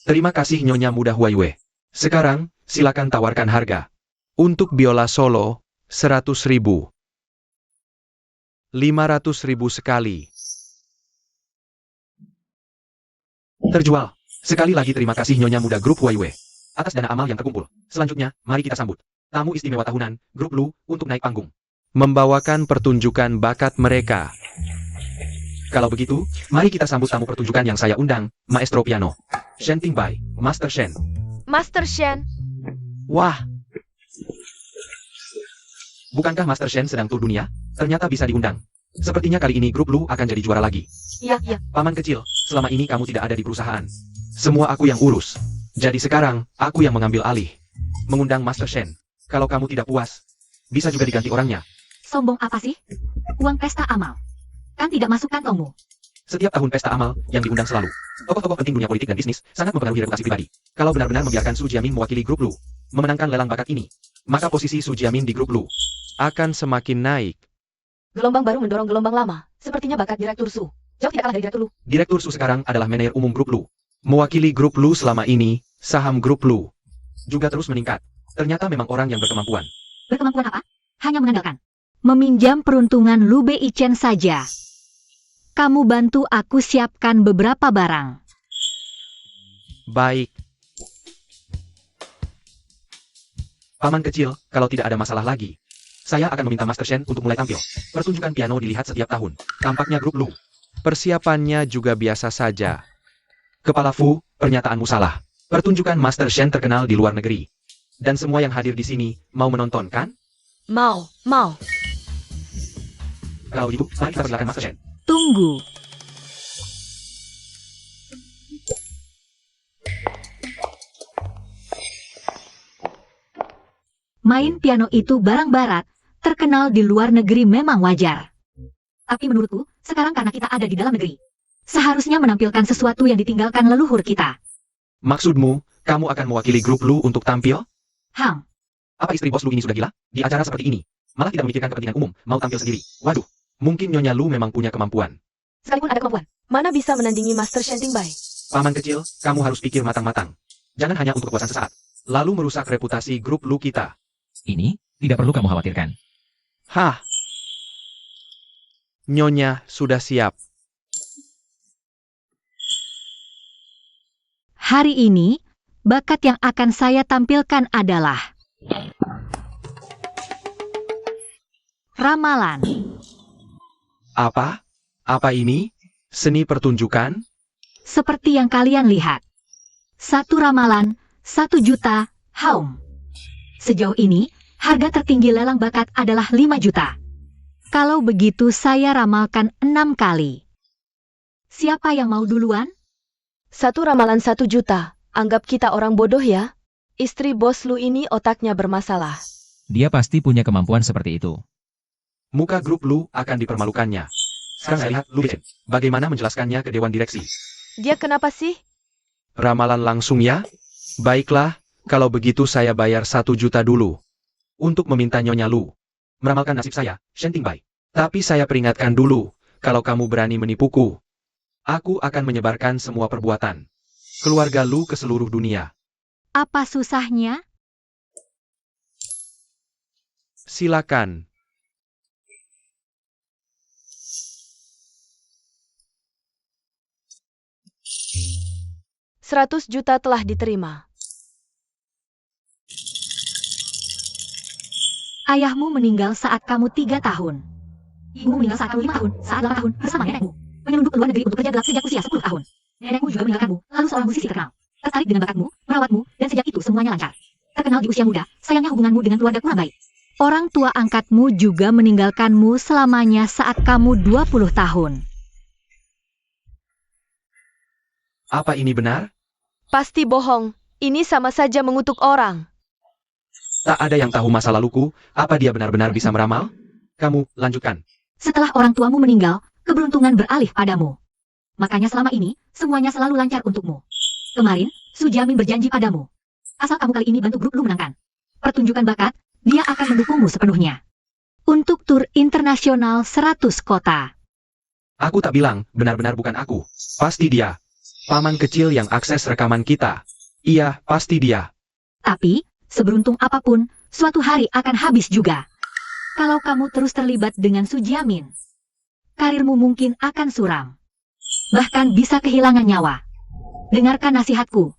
Terima kasih Nyonya Muda Huayue. Sekarang, silakan tawarkan harga. Untuk biola solo, 100.000. 500.000 sekali. Terjual. Sekali lagi terima kasih Nyonya Muda Grup Huayue atas dana amal yang terkumpul. Selanjutnya, mari kita sambut tamu istimewa tahunan, Grup Lu, untuk naik panggung. Membawakan pertunjukan bakat mereka. Kalau begitu, mari kita sambut tamu pertunjukan yang saya undang, Maestro Piano. Shen Tingbai, Master Shen. Master Shen. Wah! Bukankah Master Shen sedang tur dunia? Ternyata bisa diundang. Sepertinya kali ini Grup Lu akan jadi juara lagi. Iya. Paman kecil, selama ini kamu tidak ada di perusahaan. Semua aku yang urus. Jadi sekarang, aku yang mengambil alih. Mengundang Master Shen. Kalau kamu tidak puas, bisa juga diganti orangnya. Sombong apa sih? Uang pesta amal. Kan tidak masuk kantongmu. Setiap tahun pesta amal, yang diundang selalu. Tokoh-tokoh penting dunia politik dan bisnis, sangat mempengaruhi reputasi pribadi. Kalau benar-benar membiarkan Su Jiamin mewakili Grup Lu, memenangkan lelang bakat ini, maka posisi Su Jiamin di Grup Lu akan semakin naik. Gelombang baru mendorong gelombang lama. Sepertinya bakat Direktur Su. Jauh tidak kalah dari Direktur Lu. Direktur Su sekarang adalah manajer umum Grup Lu. Mewakili Grup Lu selama ini, saham Grup Lu juga terus meningkat. Ternyata memang orang yang berkemampuan. Berkemampuan apa? Hanya mengandalkan meminjam peruntungan Lu Bei Chen saja. Kamu bantu aku siapkan beberapa barang. Baik. Paman kecil, kalau tidak ada masalah lagi, saya akan meminta Master Shen untuk mulai tampil. Pertunjukan piano dilihat setiap tahun. Tampaknya Grup Lu persiapannya juga biasa saja. Kepala Fu, pernyataanmu salah. Pertunjukan Master Shen terkenal di luar negeri. Dan semua yang hadir di sini mau menonton, kan? Mau. Kalau gitu, mari kita persilakan Master Shen. Tunggu. Main piano itu barang barat, terkenal di luar negeri memang wajar. Tapi menurutku, sekarang karena kita ada di dalam negeri, seharusnya menampilkan sesuatu yang ditinggalkan leluhur kita. Maksudmu, kamu akan mewakili Grup Lu untuk tampil? Apa istri bos Lu ini sudah gila? Di acara seperti ini, malah tidak memikirkan kepentingan umum, mau tampil sendiri. Waduh, mungkin Nyonya Lu memang punya kemampuan. Sekalipun ada kemampuan, mana bisa menandingi Master Shen Tingbai? Paman kecil, kamu harus pikir matang-matang. Jangan hanya untuk kepuasan sesaat, lalu merusak reputasi Grup Lu kita. Ini tidak perlu kamu khawatirkan. Hah? Nyonya sudah siap. Hari ini, bakat yang akan saya tampilkan adalah ramalan. Apa? Apa ini? Seni pertunjukan? Seperti yang kalian lihat. Satu ramalan, 1 juta, haum. Sejauh ini, harga tertinggi lelang bakat adalah 5 juta. Kalau begitu saya ramalkan 6 kali. Siapa yang mau duluan? Satu ramalan 1 juta. Anggap kita orang bodoh ya. Istri bos Lu ini otaknya bermasalah. Dia pasti punya kemampuan seperti itu. Muka Grup Lu akan dipermalukannya. Sekarang saya lihat Lu Bei Chen. Bagaimana menjelaskannya ke Dewan Direksi. Dia kenapa sih? Ramalan langsung ya? Baiklah, kalau begitu saya bayar 1 juta dulu. Untuk meminta Nyonya Lu meramalkan nasib saya, Shen Tingbai. Tapi saya peringatkan dulu, kalau kamu berani menipuku, aku akan menyebarkan semua perbuatan keluarga Lu ke seluruh dunia. Apa susahnya? Silakan. Seratus juta telah diterima. Ayahmu meninggal saat kamu 3 tahun. Ibumu meninggal saat kamu 5 tahun, saat 8 tahun, bersama nenekmu. Menyelundup ke luar negeri untuk kerja gelap sejak usia 10 tahun. Nenekmu juga meninggalkanmu, lalu seorang musisi terkenal. Tertarik dengan bakatmu, merawatmu, dan sejak itu semuanya lancar. Terkenal di usia muda, sayangnya hubunganmu dengan keluarga kurang baik. Orang tua angkatmu juga meninggalkanmu selamanya saat kamu 20 tahun. Apa ini benar? Pasti bohong. Ini sama saja mengutuk orang. Tak ada yang tahu masa laluku, apa dia benar-benar bisa meramal? Kamu, lanjutkan. Setelah orang tuamu meninggal, keberuntungan beralih padamu. Makanya selama ini, semuanya selalu lancar untukmu. Kemarin, Su Jiamin berjanji padamu. Asal kamu kali ini bantu grup Lu menangkan pertunjukan bakat, dia akan mendukungmu sepenuhnya. Untuk tur internasional 100 kota. Aku tak bilang, benar-benar bukan aku. Pasti dia. Paman kecil yang akses rekaman kita. Iya, pasti dia. Tapi, seberuntung apapun, suatu hari akan habis juga. Kalau kamu terus terlibat dengan Su Jiamin, karirmu mungkin akan suram. Bahkan bisa kehilangan nyawa. Dengarkan nasihatku.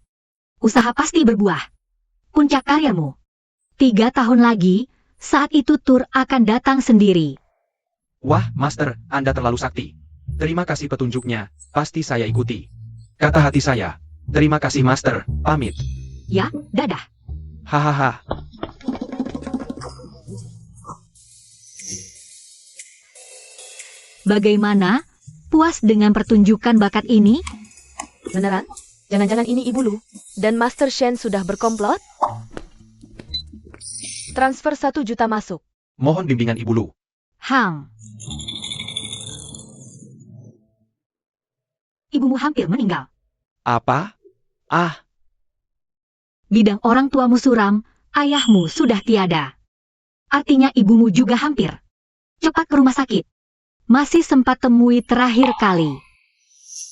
Usaha pasti berbuah. Puncak karirmu. 3 tahun lagi, saat itu tur akan datang sendiri. Wah, Master, Anda terlalu sakti. Terima kasih petunjuknya, pasti saya ikuti. Kata hati saya. Terima kasih, Master. Pamit. Ya, dadah. Hahaha. Bagaimana? Puas dengan pertunjukan bakat ini? Beneran? Jangan-jangan ini Ibu Lu dan Master Shen sudah berkomplot? Transfer 1 juta masuk. Mohon bimbingan Ibu Lu. Ibumu hampir meninggal. Apa? Ah, Bidang orang tuamu suram, ayahmu sudah tiada. Artinya ibumu juga hampir. Cepat ke rumah sakit. Masih sempat temui terakhir kali.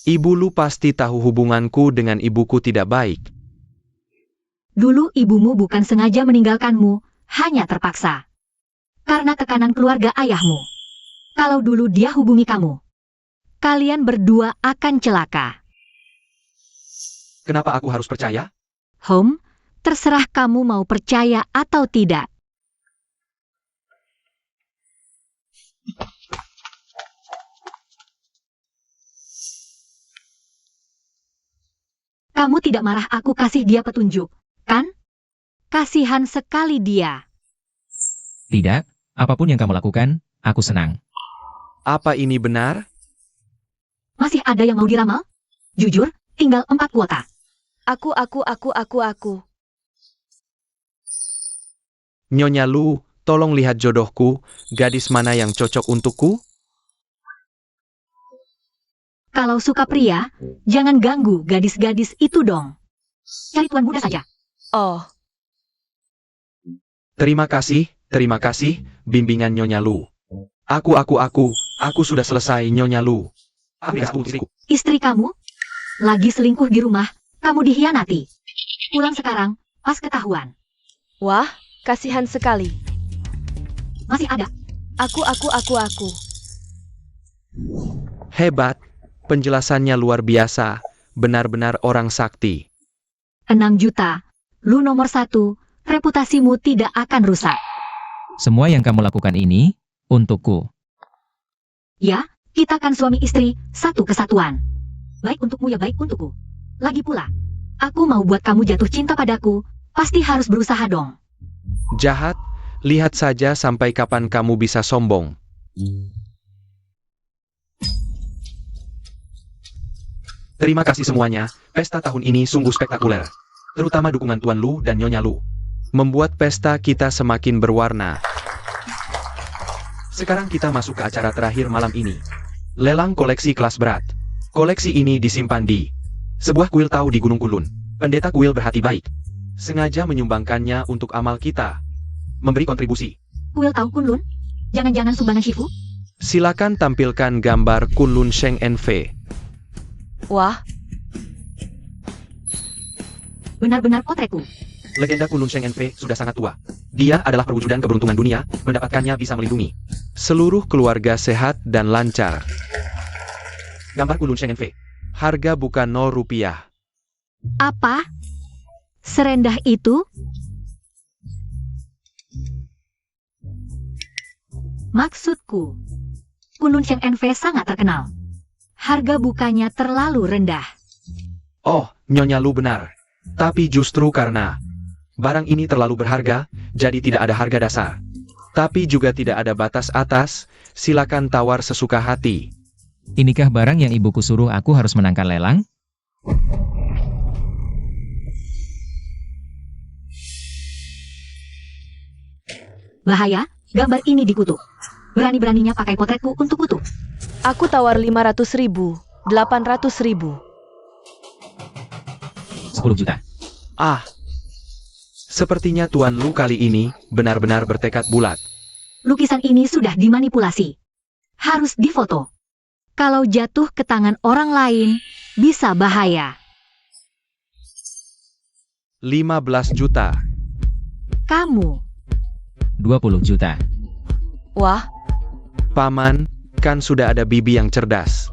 Ibu Lu pasti tahu hubunganku dengan ibuku tidak baik. Dulu ibumu bukan sengaja meninggalkanmu, hanya terpaksa. Karena tekanan keluarga ayahmu. Kalau dulu dia hubungi kamu, kalian berdua akan celaka. Kenapa aku harus percaya? Terserah kamu mau percaya atau tidak. Kamu tidak marah aku kasih dia petunjuk, kan? Kasihan sekali dia. Tidak, apapun yang kamu lakukan, aku senang. Apa ini benar? Masih ada yang mau diramal? Jujur, tinggal 4 kuota. Aku. Nyonya Lu, tolong lihat jodohku, gadis mana yang cocok untukku? Kalau suka pria, jangan ganggu gadis-gadis itu dong. Cari tuan muda saja. Oh, Terima kasih, bimbingan Nyonya Lu. Aku sudah selesai Nyonya Lu. Ambil istriku. Istri kamu? Lagi selingkuh di rumah, kamu dihianati. Pulang sekarang, pas ketahuan. wah, kasihan sekali. Masih ada. Aku. Hebat, penjelasannya luar biasa, benar-benar orang sakti. 6 juta. Lu nomor 1, reputasimu tidak akan rusak. Semua yang kamu lakukan ini, untukku. Ya, kita kan suami istri, satu kesatuan. Baik untukmu ya baik untukku. Lagi pula, aku mau buat kamu jatuh cinta padaku, pasti harus berusaha dong. Jahat, lihat saja sampai kapan kamu bisa sombong. Terima kasih semuanya, pesta tahun ini sungguh spektakuler. Terutama dukungan Tuan Lu dan Nyonya Lu. Membuat pesta kita semakin berwarna. Sekarang kita masuk ke acara terakhir malam ini. Lelang koleksi kelas berat. Koleksi ini disimpan di sebuah kuil Tau di Gunung Kulun. Pendeta kuil berhati baik. Sengaja menyumbangkannya untuk amal kita. Memberi kontribusi. Kuil tahu Kunlun? Jangan-jangan sumbangan Shifu? Silakan tampilkan gambar Kunlun Sheng NV. Wah, Benar-benar potretku. Legenda Kunlun Sheng NV sudah sangat tua. Dia adalah perwujudan keberuntungan dunia, mendapatkannya bisa melindungi seluruh keluarga sehat dan lancar. Gambar Kunlun Sheng NV. Harga bukan 0 rupiah. Apa? Serendah itu? Maksudku, Kunlun Sheng NV sangat terkenal. Harga bukannya terlalu rendah. Oh, Nyonya Lu benar. Tapi justru karena barang ini terlalu berharga, jadi tidak ada harga dasar. Tapi juga tidak ada batas atas, silakan tawar sesuka hati. Inikah barang yang ibuku suruh aku harus menangkan lelang? Bahaya, gambar ini dikutuk. Berani-beraninya pakai potretku untuk kutuk. Aku tawar 500.000, 800.000. 10 juta. Ah, sepertinya Tuan Lu kali ini benar-benar bertekad bulat. Lukisan ini sudah dimanipulasi. Harus difoto. Kalau jatuh ke tangan orang lain, bisa bahaya. 15 juta. Kamu, 20 juta. Wah, Paman, kan sudah ada bibi yang cerdas.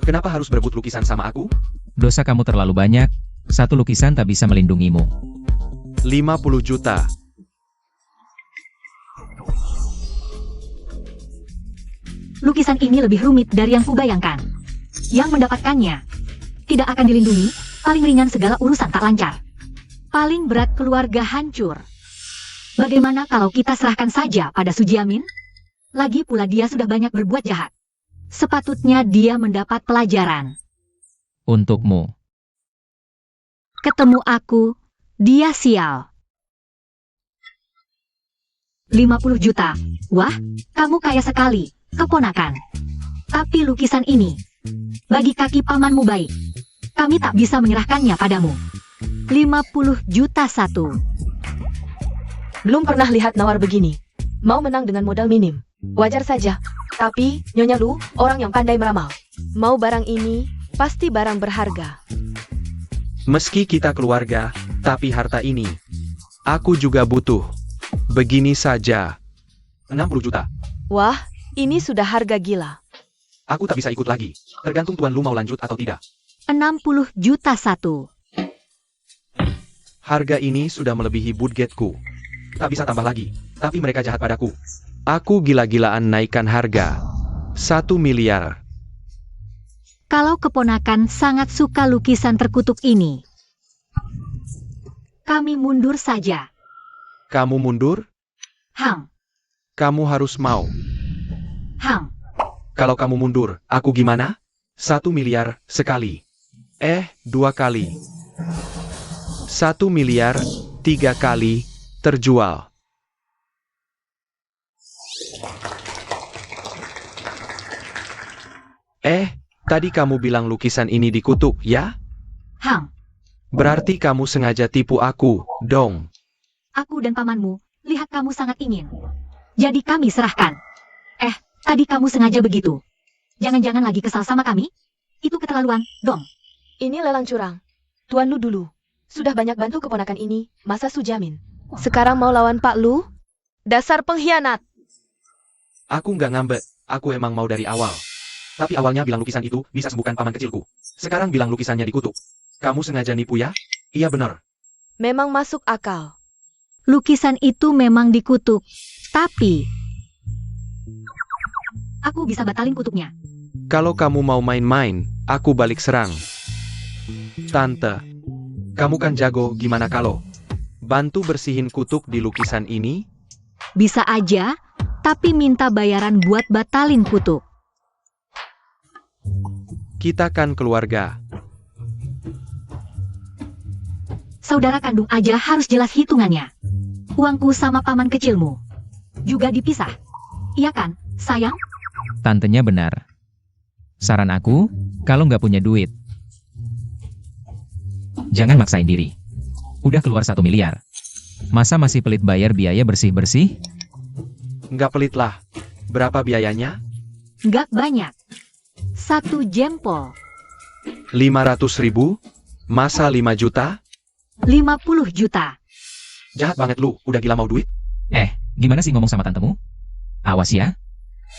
Kenapa harus berebut lukisan sama aku? Dosa kamu terlalu banyak. Satu lukisan tak bisa melindungimu. 50 juta. lukisan ini lebih rumit dari yang kubayangkan. Yang mendapatkannya tidak akan dilindungi, paling ringan segala urusan tak lancar. Paling berat keluarga hancur. Bagaimana kalau kita serahkan saja pada Sujiamin? Lagi pula dia sudah banyak berbuat jahat. Sepatutnya dia mendapat pelajaran. Untukmu. Ketemu aku, dia sial. 50 juta. Wah, kamu kaya sekali, keponakan. Tapi lukisan ini, bagi kaki pamanmu baik. Kami tak bisa menyerahkannya padamu. 50 juta satu. Belum pernah lihat nawar begini. Mau menang dengan modal minim. Wajar saja. Tapi, Nyonya Lu, orang yang pandai meramal. Mau barang ini, pasti barang berharga. Meski kita keluarga, tapi harta ini, aku juga butuh. Begini saja. 60 juta. Wah, ini sudah harga gila. Aku tak bisa ikut lagi. Tergantung Tuan Lu mau lanjut atau tidak. 60 juta satu. Harga ini sudah melebihi budgetku. Tak bisa tambah lagi. Tapi mereka jahat padaku. Aku gila-gilaan naikkan harga. 1 miliar. Kalau keponakan sangat suka lukisan terkutuk ini, kami mundur saja. Kamu mundur? Hang, Kamu harus mau. hang. Kalau kamu mundur, aku gimana? 1 miliar sekali. 2 kali. 1 miliar 3 kali terjual. Tadi kamu bilang lukisan ini dikutuk, ya? Hang, Berarti kamu sengaja tipu aku, dong. aku dan pamanmu, lihat kamu sangat ingin. Jadi kami serahkan. Tadi kamu sengaja begitu. Jangan-jangan lagi kesal sama kami? Itu keterlaluan, dong. Ini lelang curang. Tuan Lu dulu. Sudah banyak bantu keponakan ini, masa Sujamin. Sekarang mau lawan Pak Lu? Dasar pengkhianat. Aku nggak ngambek, aku emang mau dari awal. Tapi awalnya bilang lukisan itu bisa sembuhkan paman kecilku. Sekarang bilang lukisannya dikutuk. Kamu sengaja nipu ya? Iya benar. Memang masuk akal. Lukisan itu memang dikutuk. Tapi, aku bisa batalin kutuknya. Kalau kamu mau main-main, aku balik serang. Tante, kamu kan jago, gimana kalau bantu bersihin kutuk di lukisan ini? Bisa aja, tapi minta bayaran buat batalin kutuk. Kita kan keluarga. Saudara kandung aja harus jelas hitungannya. Uangku sama paman kecilmu juga dipisah. Iya kan, sayang? Tantenya benar. Saran aku, kalau nggak punya duit, jangan maksain diri. Udah keluar 1 miliar. Masa masih pelit bayar biaya bersih-bersih? Nggak pelit lah. Berapa biayanya? Nggak banyak. 1 jempol. 500.000? Masa 5 juta? 50 juta. Jahat banget lu, udah gila mau duit? Gimana sih ngomong sama tantemu? Awas ya.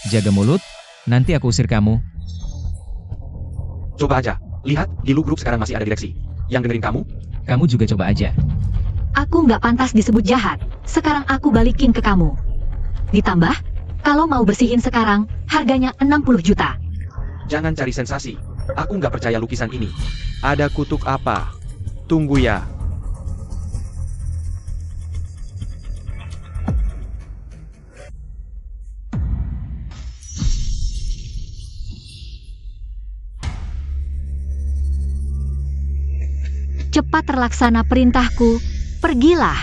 Jaga mulut, nanti aku usir kamu. Coba aja, lihat, di lu grup sekarang masih ada direksi. Yang dengerin kamu? Kamu juga coba aja. Aku nggak pantas disebut jahat. Sekarang aku balikin ke kamu. Ditambah, kalau mau bersihin sekarang, harganya 60 juta. Jangan cari sensasi. Aku nggak percaya lukisan ini. Ada kutuk apa? Tunggu ya. Cepat terlaksana perintahku, pergilah.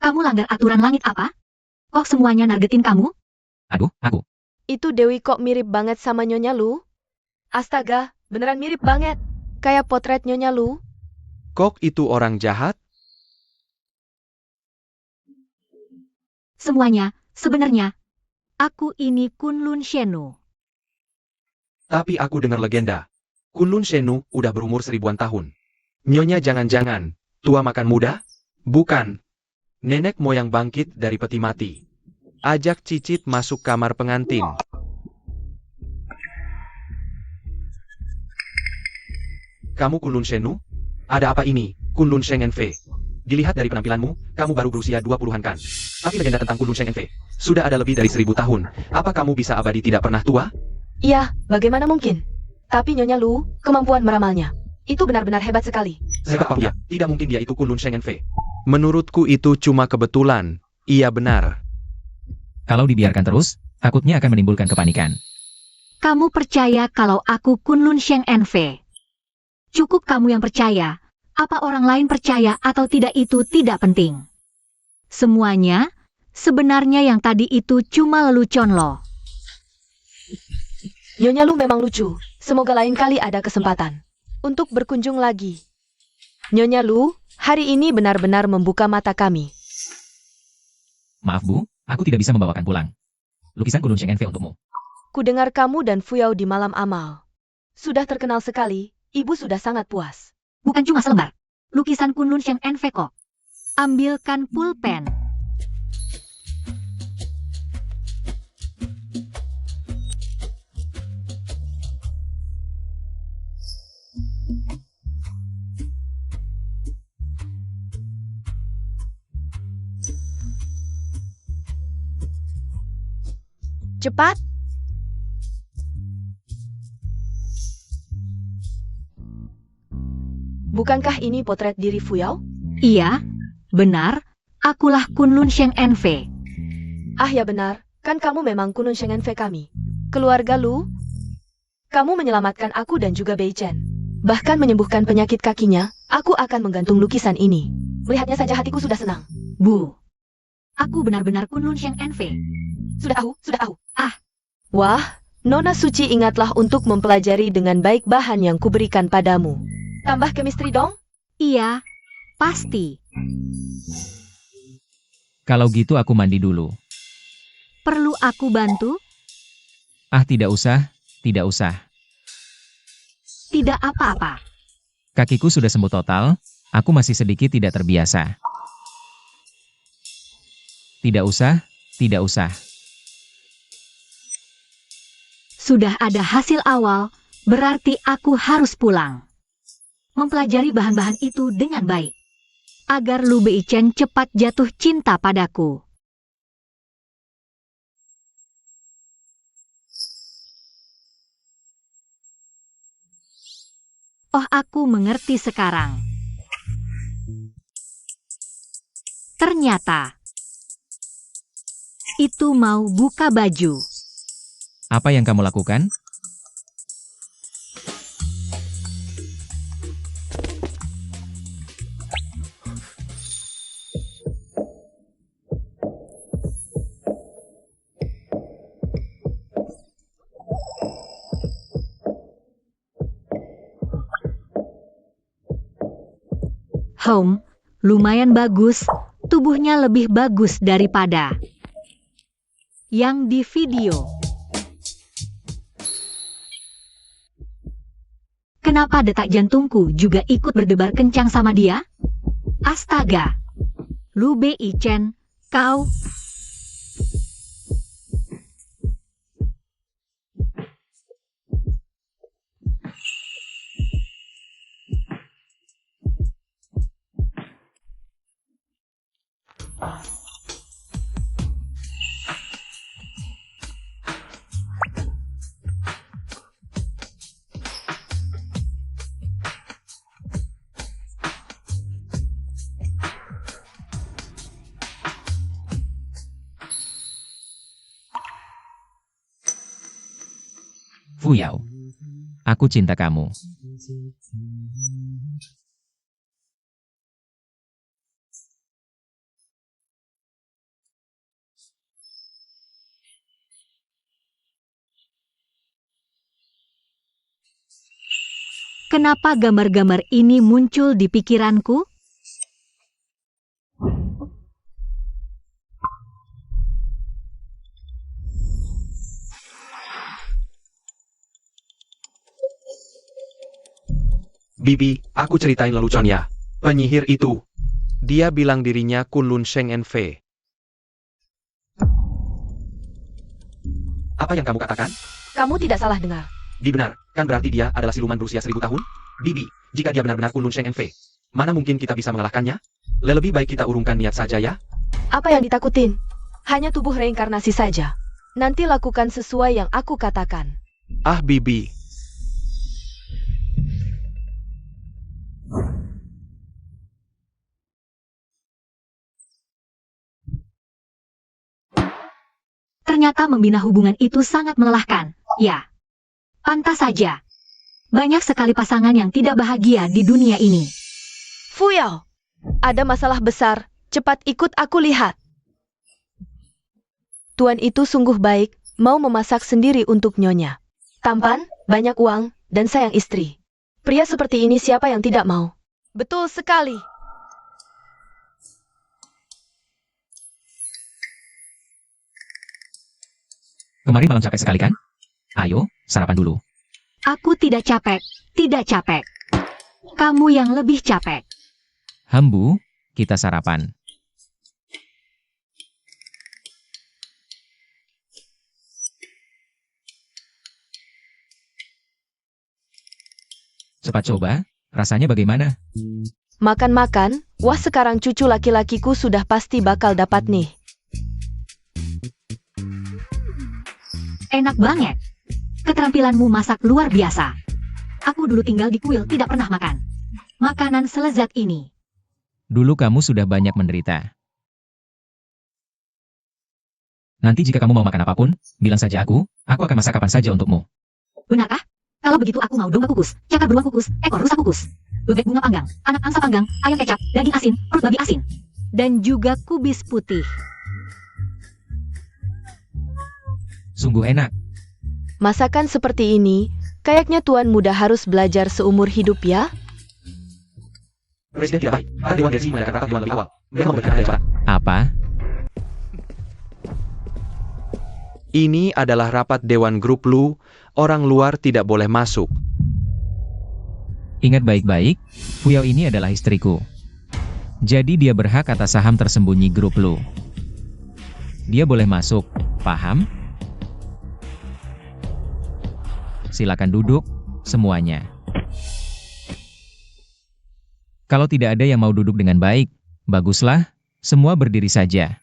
Kamu langgar aturan langit apa? Kok semuanya nargetin kamu? Aduh, aku. Itu Dewi kok mirip banget sama Nyonya Lu? Astaga, beneran mirip banget. Kayak potret Nyonya Lu. Kok itu orang jahat? Semuanya, sebenarnya, aku ini Kunlun Shenu. Tapi aku dengar legenda. Kunlun Shenu udah berumur 1000-an tahun. Nyonya jangan-jangan, tua makan muda? Bukan. Nenek moyang bangkit dari peti mati. Ajak Cicit masuk kamar pengantin. Kamu Kunlun Shenu? Ada apa ini, Kunlun Sheng Enfe? Dilihat dari penampilanmu, kamu baru berusia 20-an kan? Tapi legenda tentang Kunlun Sheng Enfe sudah ada lebih dari 1000 tahun. Apa kamu bisa abadi tidak pernah tua? Iya, bagaimana mungkin? Tapi Nyonya Lu, kemampuan meramalnya. Itu benar-benar hebat sekali. Siapa dia? Tidak mungkin dia itu Kunlun Sheng Enfe. Menurutku itu cuma kebetulan. Iya benar. Kalau dibiarkan terus, takutnya akan menimbulkan kepanikan. Kamu percaya kalau aku Kunlun Sheng Enfe? Cukup kamu yang percaya. Apa orang lain percaya atau tidak itu tidak penting. Semuanya, sebenarnya yang tadi itu cuma lelucon loh. Nyonya Lu memang lucu. Semoga lain kali ada kesempatan untuk berkunjung lagi. Nyonya Lu, hari ini benar-benar membuka mata kami. Maaf Bu, aku tidak bisa membawakan pulang. Lukisan Kunlun Sheng Enfe untukmu. Ku dengar kamu dan Fuyao di malam amal. Sudah terkenal sekali, ibu sudah sangat puas. Bukan cuma selembar. Lukisan Kunlun Sheng Enfe kok. Ambilkan pulpen. Cepat! Bukankah ini potret diri Fuyao? Iya, benar. Akulah Kunlun Sheng Enfe. Ah ya benar, kan kamu memang Kunlun Sheng Enfe kami. Keluarga Lu, kamu menyelamatkan aku dan juga Bei Chen. Bahkan menyembuhkan penyakit kakinya, aku akan menggantung lukisan ini. Melihatnya saja hatiku sudah senang. Bu, aku benar-benar Kunlun Sheng Enfe. Sudah tahu. Wah, Nona Suci ingatlah untuk mempelajari dengan baik bahan yang kuberikan padamu. Tambah chemistry dong? Iya, pasti. Kalau gitu aku mandi dulu. Perlu aku bantu? Ah tidak usah, tidak usah. Tidak apa-apa. Kakiku sudah sembuh total, aku masih sedikit tidak terbiasa. Tidak usah, tidak usah. Sudah ada hasil awal, berarti aku harus pulang. Mempelajari bahan-bahan itu dengan baik. Agar Lu Bei Chen cepat jatuh cinta padaku. Oh, aku mengerti sekarang. Ternyata itu mau buka baju. Apa yang kamu lakukan? Lumayan bagus, tubuhnya lebih bagus daripada yang di video. Kenapa detak jantungku juga ikut berdebar kencang sama dia? Astaga! Lu Bei Chen, kau... Fuyao, aku cinta kamu. Kenapa gambar-gambar ini muncul di pikiranku? Bibi, aku ceritain leluconnya. Penyihir itu. Dia bilang dirinya Kunlun Sheng En Fei. Apa yang kamu katakan? Kamu tidak salah dengar. Benar, kan berarti dia adalah siluman berusia 1000 tahun? Bibi, jika dia benar-benar Kunlun Sheng En Fei, mana mungkin kita bisa mengalahkannya? Lebih baik kita urungkan niat saja ya? Apa yang ditakutin? Hanya tubuh reinkarnasi saja. Nanti lakukan sesuai yang aku katakan. Ah Bibi. Ternyata membina hubungan itu sangat melelahkan. Ya, pantas saja. Banyak sekali pasangan yang tidak bahagia di dunia ini. Fuyao, ada masalah besar. Cepat ikut aku lihat. Tuan itu sungguh baik, mau memasak sendiri untuk nyonya. Tampan, banyak uang, dan sayang istri. Pria seperti ini siapa yang tidak mau? Betul sekali. Kemarin malam capek sekali kan? Ayo, sarapan dulu. Aku tidak capek, tidak capek. Kamu yang lebih capek. Hambu, kita sarapan. Cepat coba, rasanya bagaimana? Makan-makan, wah sekarang cucu laki-lakiku sudah pasti bakal dapat nih. Enak banget. Keterampilanmu masak luar biasa. Aku dulu tinggal di kuil tidak pernah makan makanan selezat ini. Dulu kamu sudah banyak menderita. Nanti jika kamu mau makan apapun, bilang saja aku akan masak kapan saja untukmu. Benarkah? Kalau begitu aku mau domba kukus, cakar beruang kukus, ekor rusa kukus, bebek bunga panggang, anak angsa panggang, ayam kecap, daging asin, perut babi asin, dan juga kubis putih. Sungguh enak. Masakan seperti ini, kayaknya tuan muda harus belajar seumur hidup ya? Presiden tidak baik. Ada Dewan Gersi mengadakan rapat Dewan lebih awal. Mereka memberikan ada cepat. Apa? Ini adalah rapat Dewan Grup Lu. Orang luar tidak boleh masuk. Ingat baik-baik, Fuyao ini adalah istriku. Jadi dia berhak atas saham tersembunyi grup lu. Dia boleh masuk, paham? Silakan duduk, semuanya. Kalau tidak ada yang mau duduk dengan baik, baguslah, semua berdiri saja.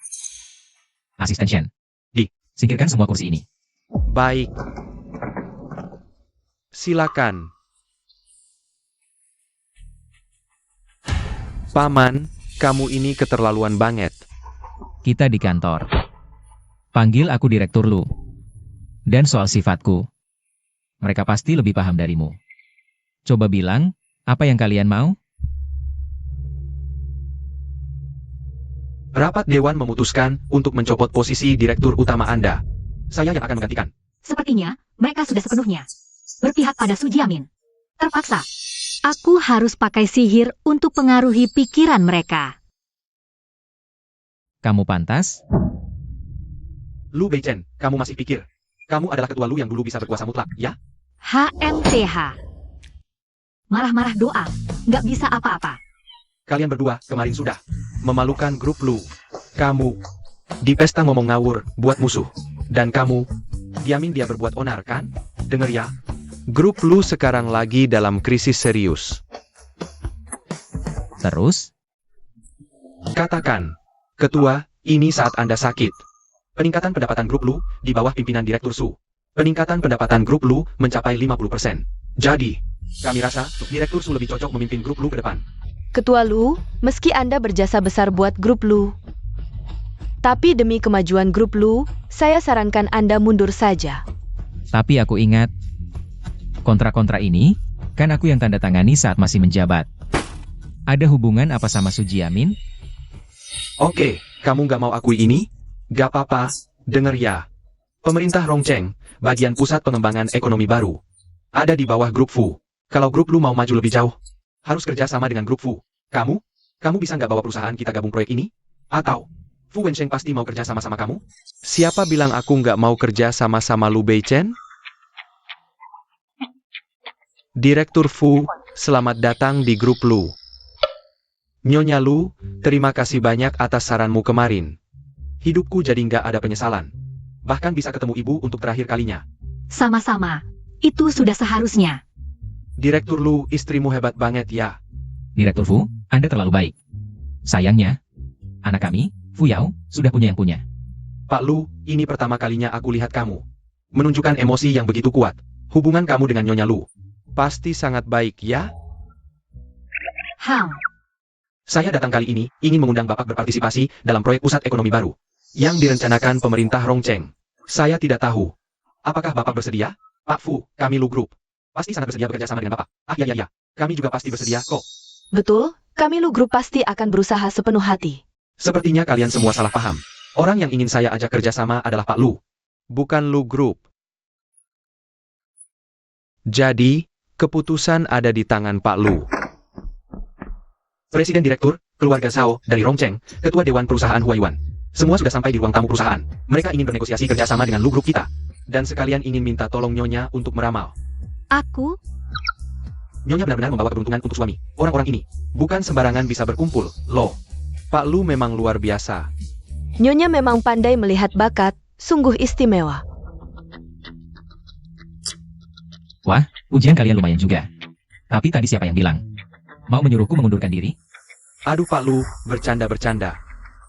Asisten Shen, singkirkan semua kursi ini. Baik. Silakan. Paman, kamu ini keterlaluan banget. Kita di kantor. Panggil aku Direktur Lu. Dan soal sifatku, mereka pasti lebih paham darimu. Coba bilang, apa yang kalian mau? Rapat Dewan memutuskan untuk mencopot posisi Direktur Utama Anda. Saya yang akan menggantikan. Sepertinya, mereka sudah sepenuhnya berpihak pada Su Jiamin. Terpaksa. Aku harus pakai sihir untuk pengaruhi pikiran mereka. Kamu pantas? Lu Beichen, kamu masih pikir kamu adalah ketua Lu yang dulu bisa berkuasa mutlak, ya? HMTH. Marah-marah doang, nggak bisa apa-apa. Kalian berdua kemarin sudah memalukan grup Lu. Kamu di pesta ngomong ngawur buat musuh. Dan kamu diamin dia berbuat onar kan? Dengar ya. Grup Lu sekarang lagi dalam krisis serius. Terus? Katakan, Ketua, ini saat Anda sakit. Peningkatan pendapatan grup Lu di bawah pimpinan Direktur Su. Peningkatan pendapatan grup Lu mencapai 50%. Jadi, kami rasa Direktur Su lebih cocok memimpin grup Lu ke depan. Ketua Lu, meski Anda berjasa besar buat grup Lu, tapi demi kemajuan grup Lu, saya sarankan Anda mundur saja. Tapi aku ingat, kontrak-kontrak ini, kan aku yang tanda tangani saat masih menjabat. Ada hubungan apa sama Su Jiamin? Oke, kamu nggak mau akui ini? Gak apa-apa, denger ya. Pemerintah Rongcheng, bagian pusat pengembangan ekonomi baru, ada di bawah grup Fu. Kalau grup Lu mau maju lebih jauh, harus kerja sama dengan grup Fu. Kamu bisa nggak bawa perusahaan kita gabung proyek ini? Atau, Fu Wensheng pasti mau kerja sama-sama kamu? Siapa bilang aku nggak mau kerja sama-sama Lu Beichen? Direktur Fu, selamat datang di grup Lu. Nyonya Lu, terima kasih banyak atas saranmu kemarin. Hidupku jadi nggak ada penyesalan. Bahkan bisa ketemu ibu untuk terakhir kalinya. Sama-sama. Itu sudah seharusnya. Direktur Lu, istrimu hebat banget ya. Direktur Fu, Anda terlalu baik. Sayangnya, anak kami, Fu Yao, sudah punya yang punya. Pak Lu, ini pertama kalinya aku lihat kamu menunjukkan emosi yang begitu kuat. Hubungan kamu dengan Nyonya Lu pasti sangat baik ya? Saya datang kali ini ingin mengundang Bapak berpartisipasi dalam proyek pusat ekonomi baru yang direncanakan pemerintah Rongcheng. Saya tidak tahu. Apakah Bapak bersedia? Pak Fu, kami Lu Group pasti sangat bersedia bekerja sama dengan Bapak. Ya. Kami juga pasti bersedia kok. Betul, kami Lu Group pasti akan berusaha sepenuh hati. Sepertinya kalian semua salah paham. Orang yang ingin saya ajak kerja sama adalah Pak Lu, bukan Lu Group. Jadi, keputusan ada di tangan Pak Lu. Presiden Direktur, keluarga Zhao, dari Rongcheng, Ketua Dewan Perusahaan Huayuan. Semua sudah sampai di ruang tamu perusahaan. Mereka ingin bernegosiasi kerjasama dengan Lu Group kita. Dan sekalian ingin minta tolong Nyonya untuk meramal. Aku? Nyonya benar-benar membawa keberuntungan untuk suami. Orang-orang ini, bukan sembarangan bisa berkumpul, loh. Pak Lu memang luar biasa. Nyonya memang pandai melihat bakat, sungguh istimewa. Wah, ujian kalian lumayan juga. Tapi tadi siapa yang bilang? Mau menyuruhku mengundurkan diri? Aduh Pak Lu, bercanda-bercanda.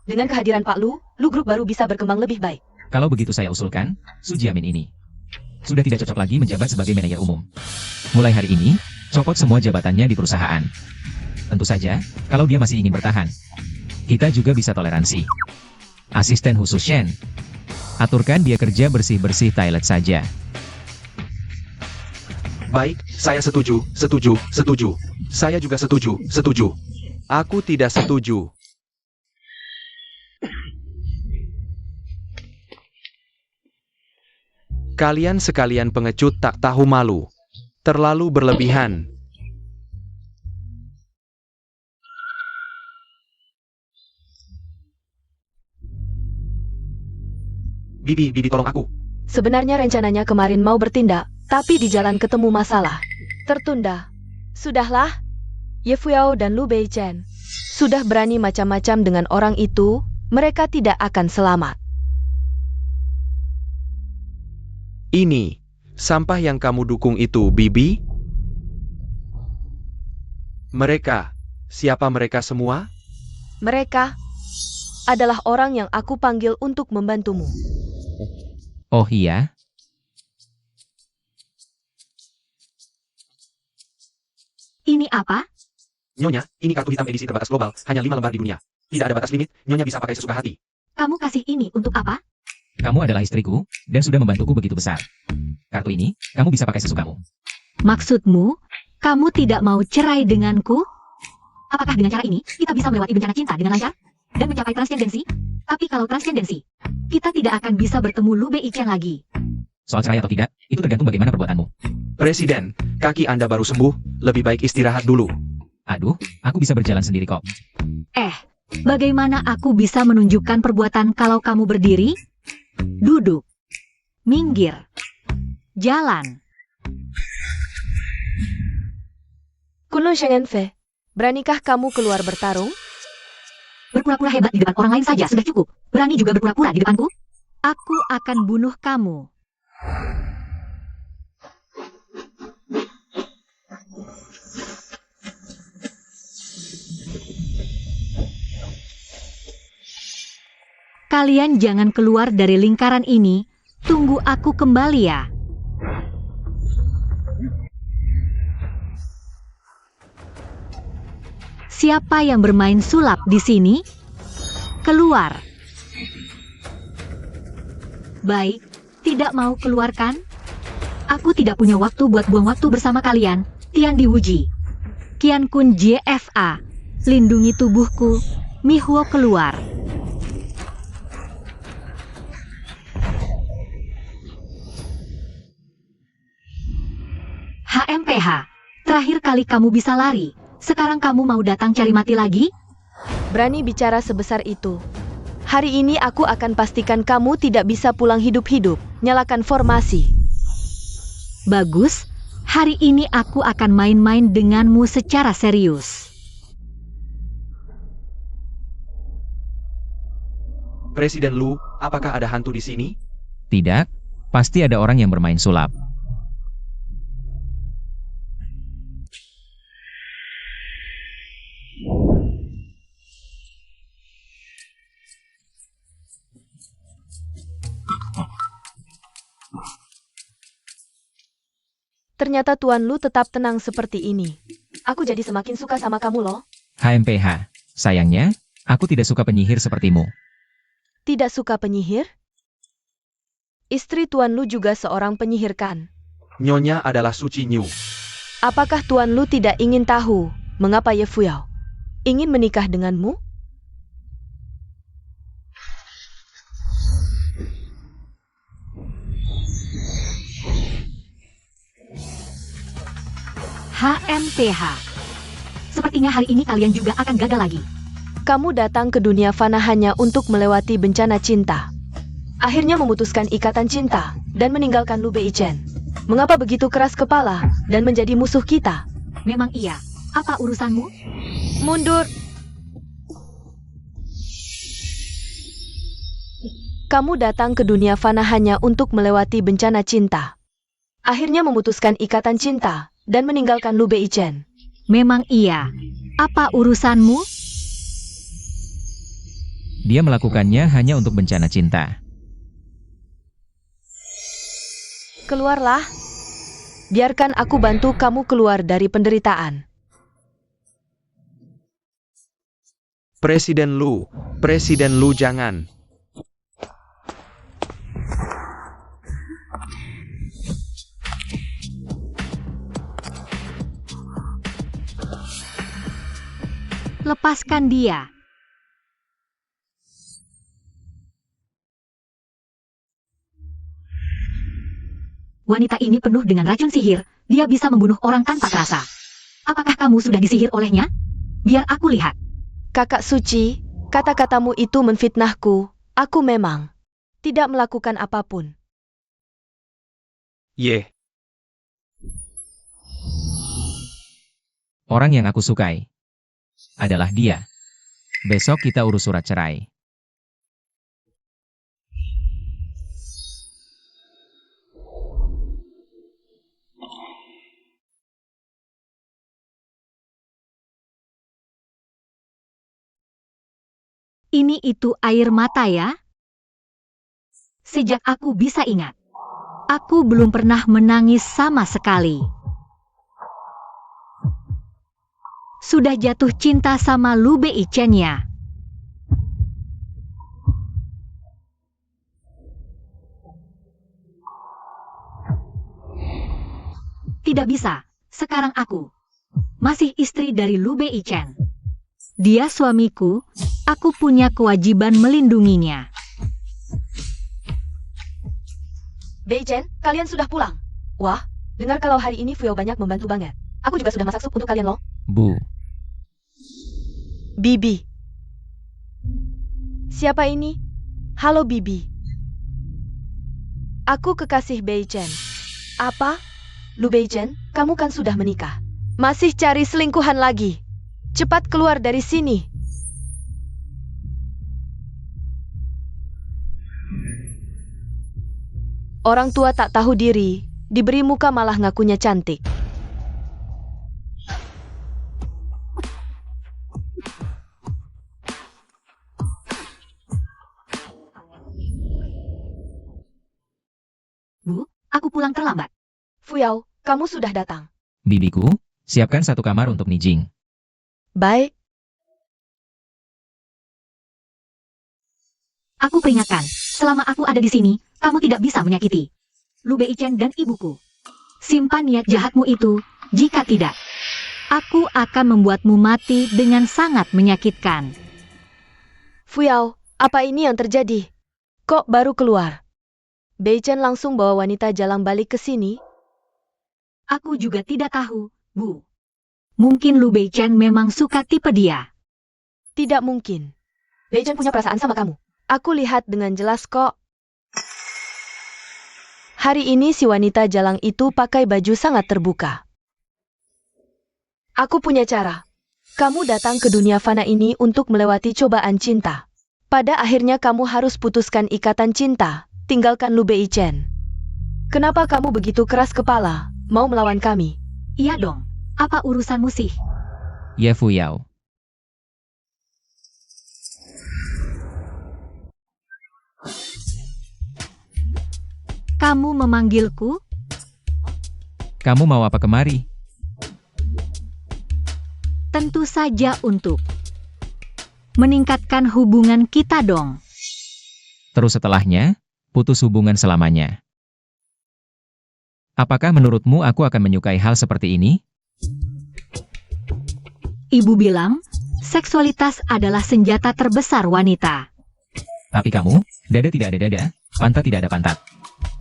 Dengan kehadiran Pak Lu Group baru bisa berkembang lebih baik. Kalau begitu saya usulkan, Su Jiamin ini sudah tidak cocok lagi menjabat sebagai manajer umum. Mulai hari ini, copot semua jabatannya di perusahaan. Tentu saja, kalau dia masih ingin bertahan, kita juga bisa toleransi. Asisten khusus Shen, aturkan dia kerja bersih-bersih toilet saja. Baik, saya setuju. Saya juga setuju. Aku tidak setuju. Kalian sekalian pengecut tak tahu malu. Terlalu berlebihan. Bibi tolong aku. Sebenarnya rencananya kemarin mau bertindak, tapi di jalan ketemu masalah. Tertunda. Sudahlah. Ye Fuyao dan Lu Beichen sudah berani macam-macam dengan orang itu, mereka tidak akan selamat. Ini, sampah yang kamu dukung itu, Bibi? Mereka, siapa mereka semua? Mereka adalah orang yang aku panggil untuk membantumu. Oh iya? Ini apa? Nyonya, ini kartu hitam edisi terbatas global, hanya 5 lembar di dunia. Tidak ada batas limit, Nyonya bisa pakai sesuka hati. Kamu kasih ini untuk apa? Kamu adalah istriku, dan sudah membantuku begitu besar. Kartu ini, kamu bisa pakai sesukamu. Maksudmu, kamu tidak mau cerai denganku? Apakah dengan cara ini, kita bisa melewati bencana cinta dengan lancar? Dan mencapai transcendensi? Tapi kalau transcendensi, kita tidak akan bisa bertemu Lu Beichen lagi. Soal cerai atau tidak, itu tergantung bagaimana perbuatanmu. Presiden, kaki Anda baru sembuh, lebih baik istirahat dulu. Aduh, aku bisa berjalan sendiri kok. Bagaimana aku bisa menunjukkan perbuatan kalau kamu berdiri? Duduk. Minggir. Jalan. Kunlun Shengenfe, beranikah kamu keluar bertarung? Berpura-pura hebat di depan orang lain saja sudah cukup. Berani juga berpura-pura di depanku? Aku akan bunuh kamu. Kalian jangan keluar dari lingkaran ini. Tunggu aku kembali ya. Siapa yang bermain sulap di sini? Keluar. Baik, tidak mau keluarkan? Aku tidak punya waktu buat buang waktu bersama kalian. Tian diuji. Kian Kun JFA. Lindungi tubuhku. Mihuo keluar. HMPH. Terakhir kali kamu bisa lari, sekarang kamu mau datang cari mati lagi? Berani bicara sebesar itu. Hari ini aku akan pastikan kamu tidak bisa pulang hidup-hidup. Nyalakan formasi. Bagus, hari ini aku akan main-main denganmu secara serius. Presiden Lu, apakah ada hantu di sini? Tidak, pasti ada orang yang bermain sulap. Ternyata Tuan Lu tetap tenang seperti ini. Aku jadi semakin suka sama kamu loh. HMPH, sayangnya, aku tidak suka penyihir sepertimu. Tidak suka penyihir? Istri Tuan Lu juga seorang penyihir kan? Nyonya adalah Suci Nyu. Apakah Tuan Lu tidak ingin tahu mengapa Ye Fuyao ingin menikah denganmu? HMPH. Sepertinya hari ini kalian juga akan gagal lagi. Kamu datang ke dunia fana hanya untuk melewati bencana cinta. Akhirnya memutuskan ikatan cinta dan meninggalkan Lu Beichen. Mengapa begitu keras kepala dan menjadi musuh kita? Memang iya. Apa urusanmu? Mundur. Kamu datang ke dunia fana hanya untuk melewati bencana cinta. Akhirnya memutuskan ikatan cinta dan meninggalkan Lu Beichen. Memang iya. Apa urusanmu? Dia melakukannya hanya untuk bencana cinta. Keluarlah. Biarkan aku bantu kamu keluar dari penderitaan. Presiden Lu jangan. Lepaskan dia. Wanita ini penuh dengan racun sihir. Dia bisa membunuh orang tanpa terasa. Apakah kamu sudah disihir olehnya? Biar aku lihat. Kakak Suci, kata-katamu itu menfitnahku. Aku memang tidak melakukan apapun. Ye. Orang yang aku sukai adalah dia. Besok kita urus surat cerai. Ini itu air mata ya? Sejak aku bisa ingat, aku belum pernah menangis sama sekali. Sudah jatuh cinta sama Lu Beichen ya? Tidak bisa, sekarang aku masih istri dari Lu Beichen. Dia suamiku, aku punya kewajiban melindunginya. Beichen, kalian sudah pulang. Wah, dengar kalau hari ini Fuyao banyak membantu banget. Aku juga sudah masak sup untuk kalian loh. Bu, Bibi. Siapa ini? Halo Bibi. Aku kekasih Beichen. Apa? Lu Beichen, kamu kan sudah menikah. Masih cari selingkuhan lagi. Cepat keluar dari sini. Orang tua tak tahu diri, diberi muka malah ngakunya cantik. Bu, aku pulang terlambat. Fuyao, kamu sudah datang. bibiku, siapkan satu kamar untuk Nijing. Baik. Aku peringatkan, selama aku ada di sini, kamu tidak bisa menyakiti Lu Beichen dan ibuku. Simpan niat jahatmu itu, jika tidak, aku akan membuatmu mati dengan sangat menyakitkan. Fuyao, apa ini yang terjadi? Kok baru keluar? Beichen langsung bawa wanita jalan balik ke sini. Aku juga tidak tahu, Bu. Mungkin Lu Beichen memang suka tipe dia. Tidak mungkin. Beichen punya perasaan sama kamu. Aku lihat dengan jelas kok. Hari ini si wanita jalang itu pakai baju sangat terbuka. Aku punya cara. Kamu datang ke dunia fana ini untuk melewati cobaan cinta. Pada akhirnya kamu harus putuskan ikatan cinta, tinggalkan Lu Beichen. Kenapa kamu begitu keras kepala, mau melawan kami? Iya dong. Apa urusanmu sih? Ye Fuyao. Kamu memanggilku? Kamu mau apa kemari? Tentu saja untuk meningkatkan hubungan kita dong. Terus setelahnya, putus hubungan selamanya. Apakah menurutmu aku akan menyukai hal seperti ini? Ibu bilang, seksualitas adalah senjata terbesar wanita. Tapi kamu, dada tidak ada dada, pantat tidak ada pantat.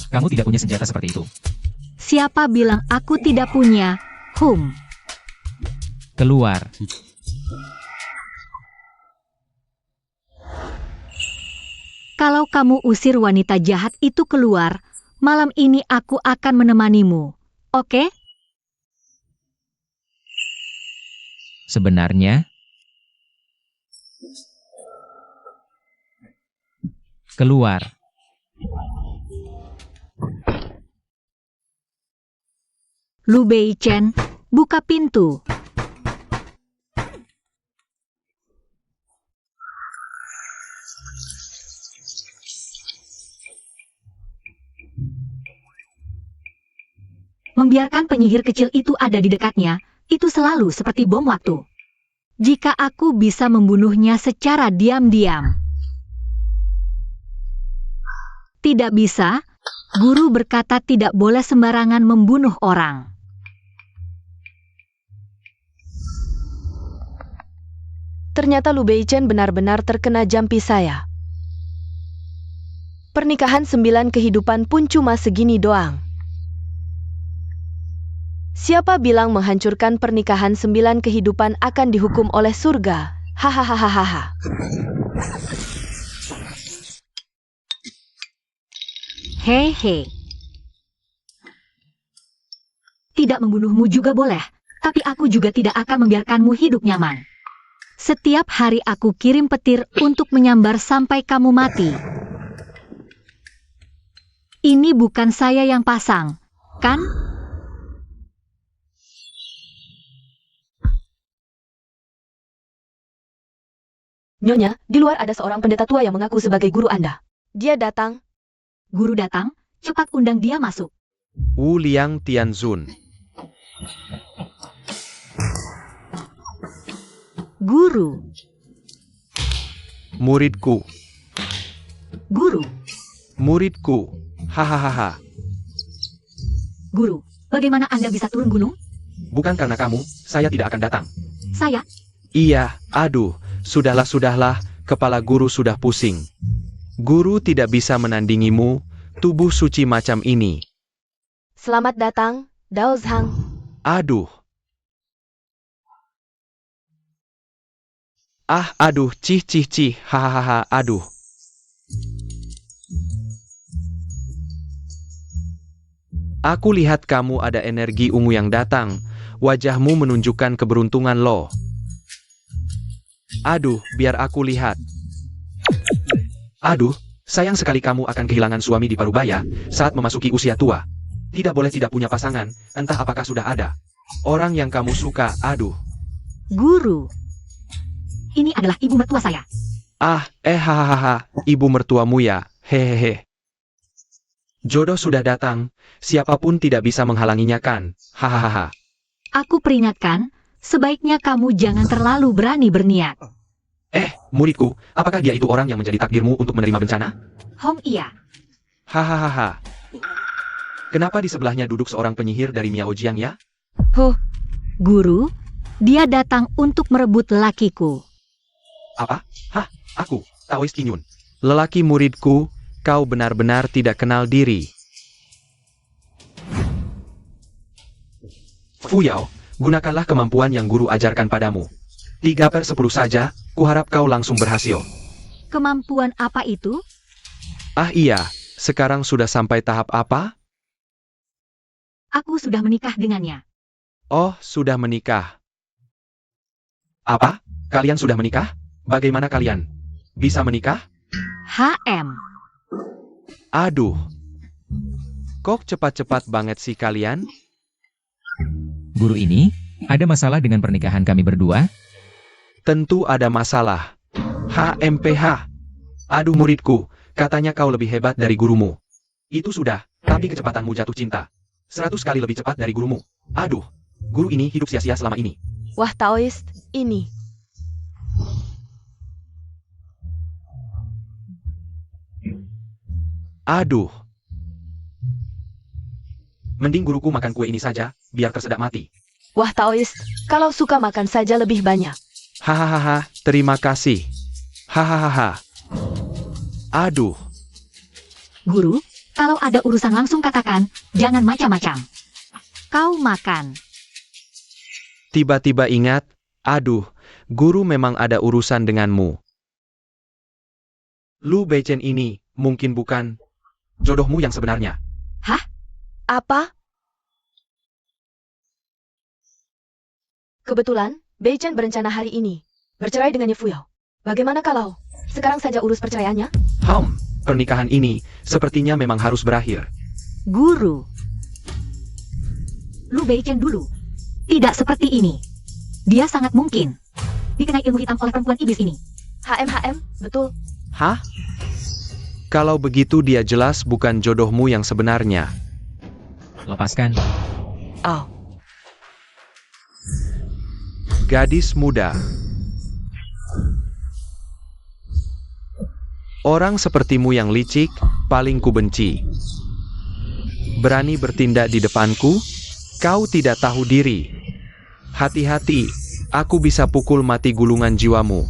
Kamu tidak punya senjata seperti itu. Siapa bilang aku tidak punya? Keluar. Kalau kamu usir wanita jahat itu keluar, malam ini aku akan menemanimu. Oke? Sebenarnya, keluar. Lu Beichen, buka pintu. Membiarkan penyihir kecil itu ada di dekatnya, itu selalu seperti bom waktu. Jika aku bisa membunuhnya secara diam-diam. Tidak bisa, guru berkata tidak boleh sembarangan membunuh orang. Ternyata Lu Beichen benar-benar terkena jampi saya. Pernikahan 9 kehidupan pun cuma segini doang. Siapa bilang menghancurkan pernikahan 9 kehidupan akan dihukum oleh surga? Hahaha. Hehe. Tidak membunuhmu juga boleh, tapi aku juga tidak akan membiarkanmu hidup nyaman. Setiap hari aku kirim petir untuk menyambar sampai kamu mati. Ini bukan saya yang pasang, kan? Nyonya, di luar ada seorang pendeta tua yang mengaku sebagai guru Anda. Dia datang. Guru datang, cepat undang dia masuk. Wu Liang Tianzun. Guru, Muridku. guru, Muridku. Hahaha. guru. Bagaimana Anda bisa turun gunung? Bukan karena kamu, saya tidak akan datang. Saya, Iya, aduh, sudahlah, kepala guru sudah pusing. Guru tidak bisa menandingimu, tubuh suci macam ini. Selamat datang, Dao Zhang. Aduh. Aduh, cih, hahaha, aduh. Aku lihat kamu ada energi ungu yang datang, wajahmu menunjukkan keberuntungan loh. Aduh, biar aku lihat. Aduh, sayang sekali kamu akan kehilangan suami di Parubaya saat memasuki usia tua. Tidak boleh tidak punya pasangan, entah apakah sudah ada. Orang yang kamu suka, aduh. guru. Ini adalah ibu mertua saya. Hahaha, ibu mertuamu ya, hehehe. Jodoh sudah datang, siapapun tidak bisa menghalanginya kan, hahaha. Aku peringatkan, sebaiknya kamu jangan terlalu berani berniat. Muridku, apakah dia itu orang yang menjadi takdirmu untuk menerima bencana? Iya. Hahaha. Kenapa di sebelahnya duduk seorang penyihir dari Miao Jiang ya? Guru, dia datang untuk merebut lakiku. Apa? Aku, Taoist Kinyun. Lelaki muridku, kau benar-benar tidak kenal diri. Fuyao, Gunakanlah kemampuan yang guru ajarkan padamu. 3/10 saja, kuharap kau langsung berhasil. Kemampuan apa itu? Ah iya, sekarang sudah sampai tahap apa? Aku sudah menikah dengannya. Oh, sudah menikah. Apa? Kalian sudah menikah? Bagaimana kalian? Bisa menikah? HM. Aduh. Kok cepat-cepat banget sih kalian? Guru ini, ada masalah dengan pernikahan kami berdua? Tentu ada masalah. HMPH. Aduh muridku, katanya kau lebih hebat dari gurumu. Itu sudah, tapi kecepatanmu jatuh cinta. 100 kali lebih cepat dari gurumu. Aduh, guru ini hidup sia-sia selama ini. Wah Taoist, ini. Aduh. Mending guruku makan kue ini saja, biar tersedak mati. Wah Taoist, kalau suka makan saja lebih banyak. Hahaha, terima kasih. Hahaha. Aduh. Guru, kalau ada urusan langsung katakan, jangan macam-macam. Kau makan. Tiba-tiba ingat, aduh, guru memang ada urusan denganmu. Lu Beichen ini, mungkin bukan jodohmu yang sebenarnya. Apa? Kebetulan, Beichen berencana hari ini bercerai dengan Ye Fuyao. Bagaimana kalau sekarang saja urus perceraiannya? Pernikahan ini sepertinya memang harus berakhir. Guru. Lu Beichen dulu. Tidak seperti ini. Dia sangat mungkin dikenai ilmu hitam oleh perempuan iblis ini. HM, betul. Hah? Kalau begitu dia jelas bukan jodohmu yang sebenarnya. Lepaskan. Oh, Gadis muda. Orang sepertimu yang licik, paling kubenci. Berani bertindak di depanku? Kau tidak tahu diri. Hati-hati, aku bisa pukul mati gulungan jiwamu.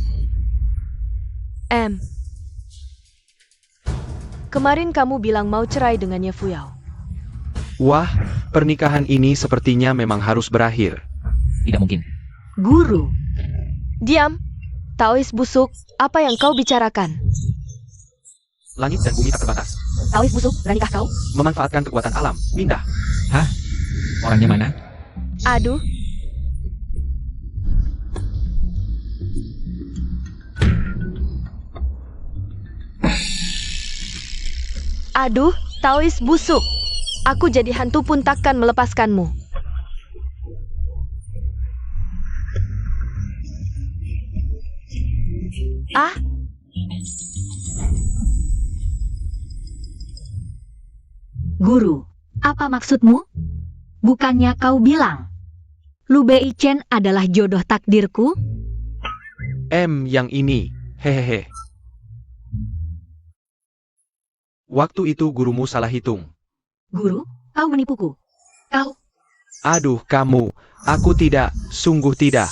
Kemarin kamu bilang mau cerai dengan Ye Fuyao. Wah, pernikahan ini sepertinya memang harus berakhir. Tidak mungkin. Guru. Diam. Taoist busuk, apa yang kau bicarakan? Langit dan bumi tak terbatas. Taoist busuk, beranikah kau? Memanfaatkan kekuatan alam, pindah. Hah? Orangnya mana? Aduh, Taoist busuk. Aku jadi hantu pun takkan melepaskanmu. Ah, Guru, apa maksudmu? Bukannya kau bilang Lu Beichen adalah jodoh takdirku? Yang ini, hehehe. Waktu itu gurumu salah hitung. Guru, kau menipuku. Kau. Aduh kamu, aku tidak, sungguh tidak.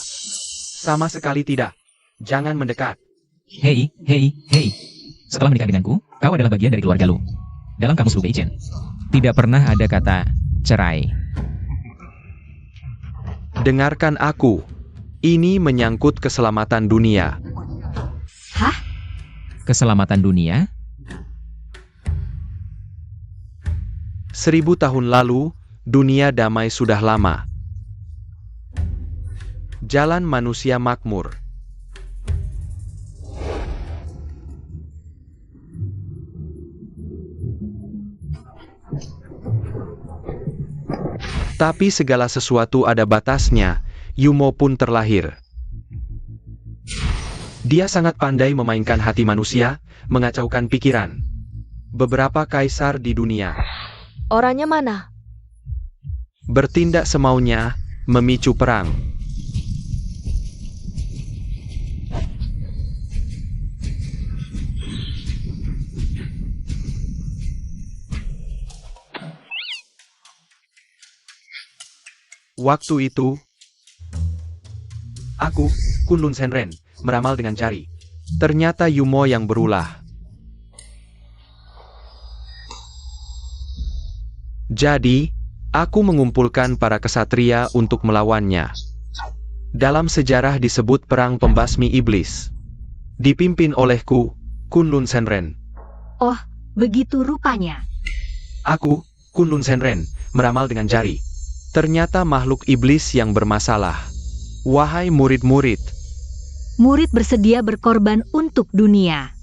Sama sekali tidak. Jangan mendekat. Hei. Setelah menikah denganku, kau adalah bagian dari keluarga lu. Dalam kamus Lu Beichen, tidak pernah ada kata cerai. Dengarkan aku. Ini menyangkut keselamatan dunia. Hah? Keselamatan dunia? 1000 tahun lalu, dunia damai sudah lama. Jalan manusia makmur. Tapi segala sesuatu ada batasnya, Yumo pun terlahir. Dia sangat pandai memainkan hati manusia, mengacaukan pikiran. Beberapa kaisar di dunia orangnya mana? bertindak semaunya, memicu perang. Waktu itu, aku, Kunlun Senren, meramal dengan jari. Ternyata Yumo yang berulah. Jadi, Aku mengumpulkan para kesatria untuk melawannya. Dalam sejarah disebut Perang Pembasmi Iblis. Dipimpin olehku, Kunlun Senren. Oh, begitu rupanya. Aku, Kunlun Senren, meramal dengan jari. Ternyata makhluk iblis yang bermasalah. Wahai murid-murid, Murid bersedia berkorban untuk dunia.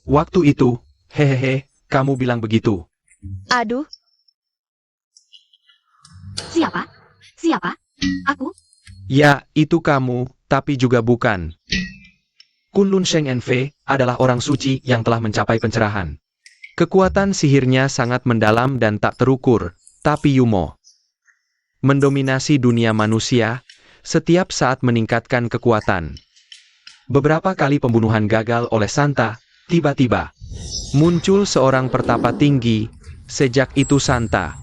Waktu itu, hehehe, kamu bilang begitu. Aduh, Siapa? Siapa? Aku? Ya, itu kamu, tapi juga bukan. Kunlun Sheng Enfe adalah orang suci yang telah mencapai pencerahan. Kekuatan sihirnya sangat mendalam dan tak terukur, tapi Yumo mendominasi dunia manusia, setiap saat meningkatkan kekuatan. Beberapa kali pembunuhan gagal oleh Santa, tiba-tiba muncul seorang pertapa tinggi, sejak itu Santa.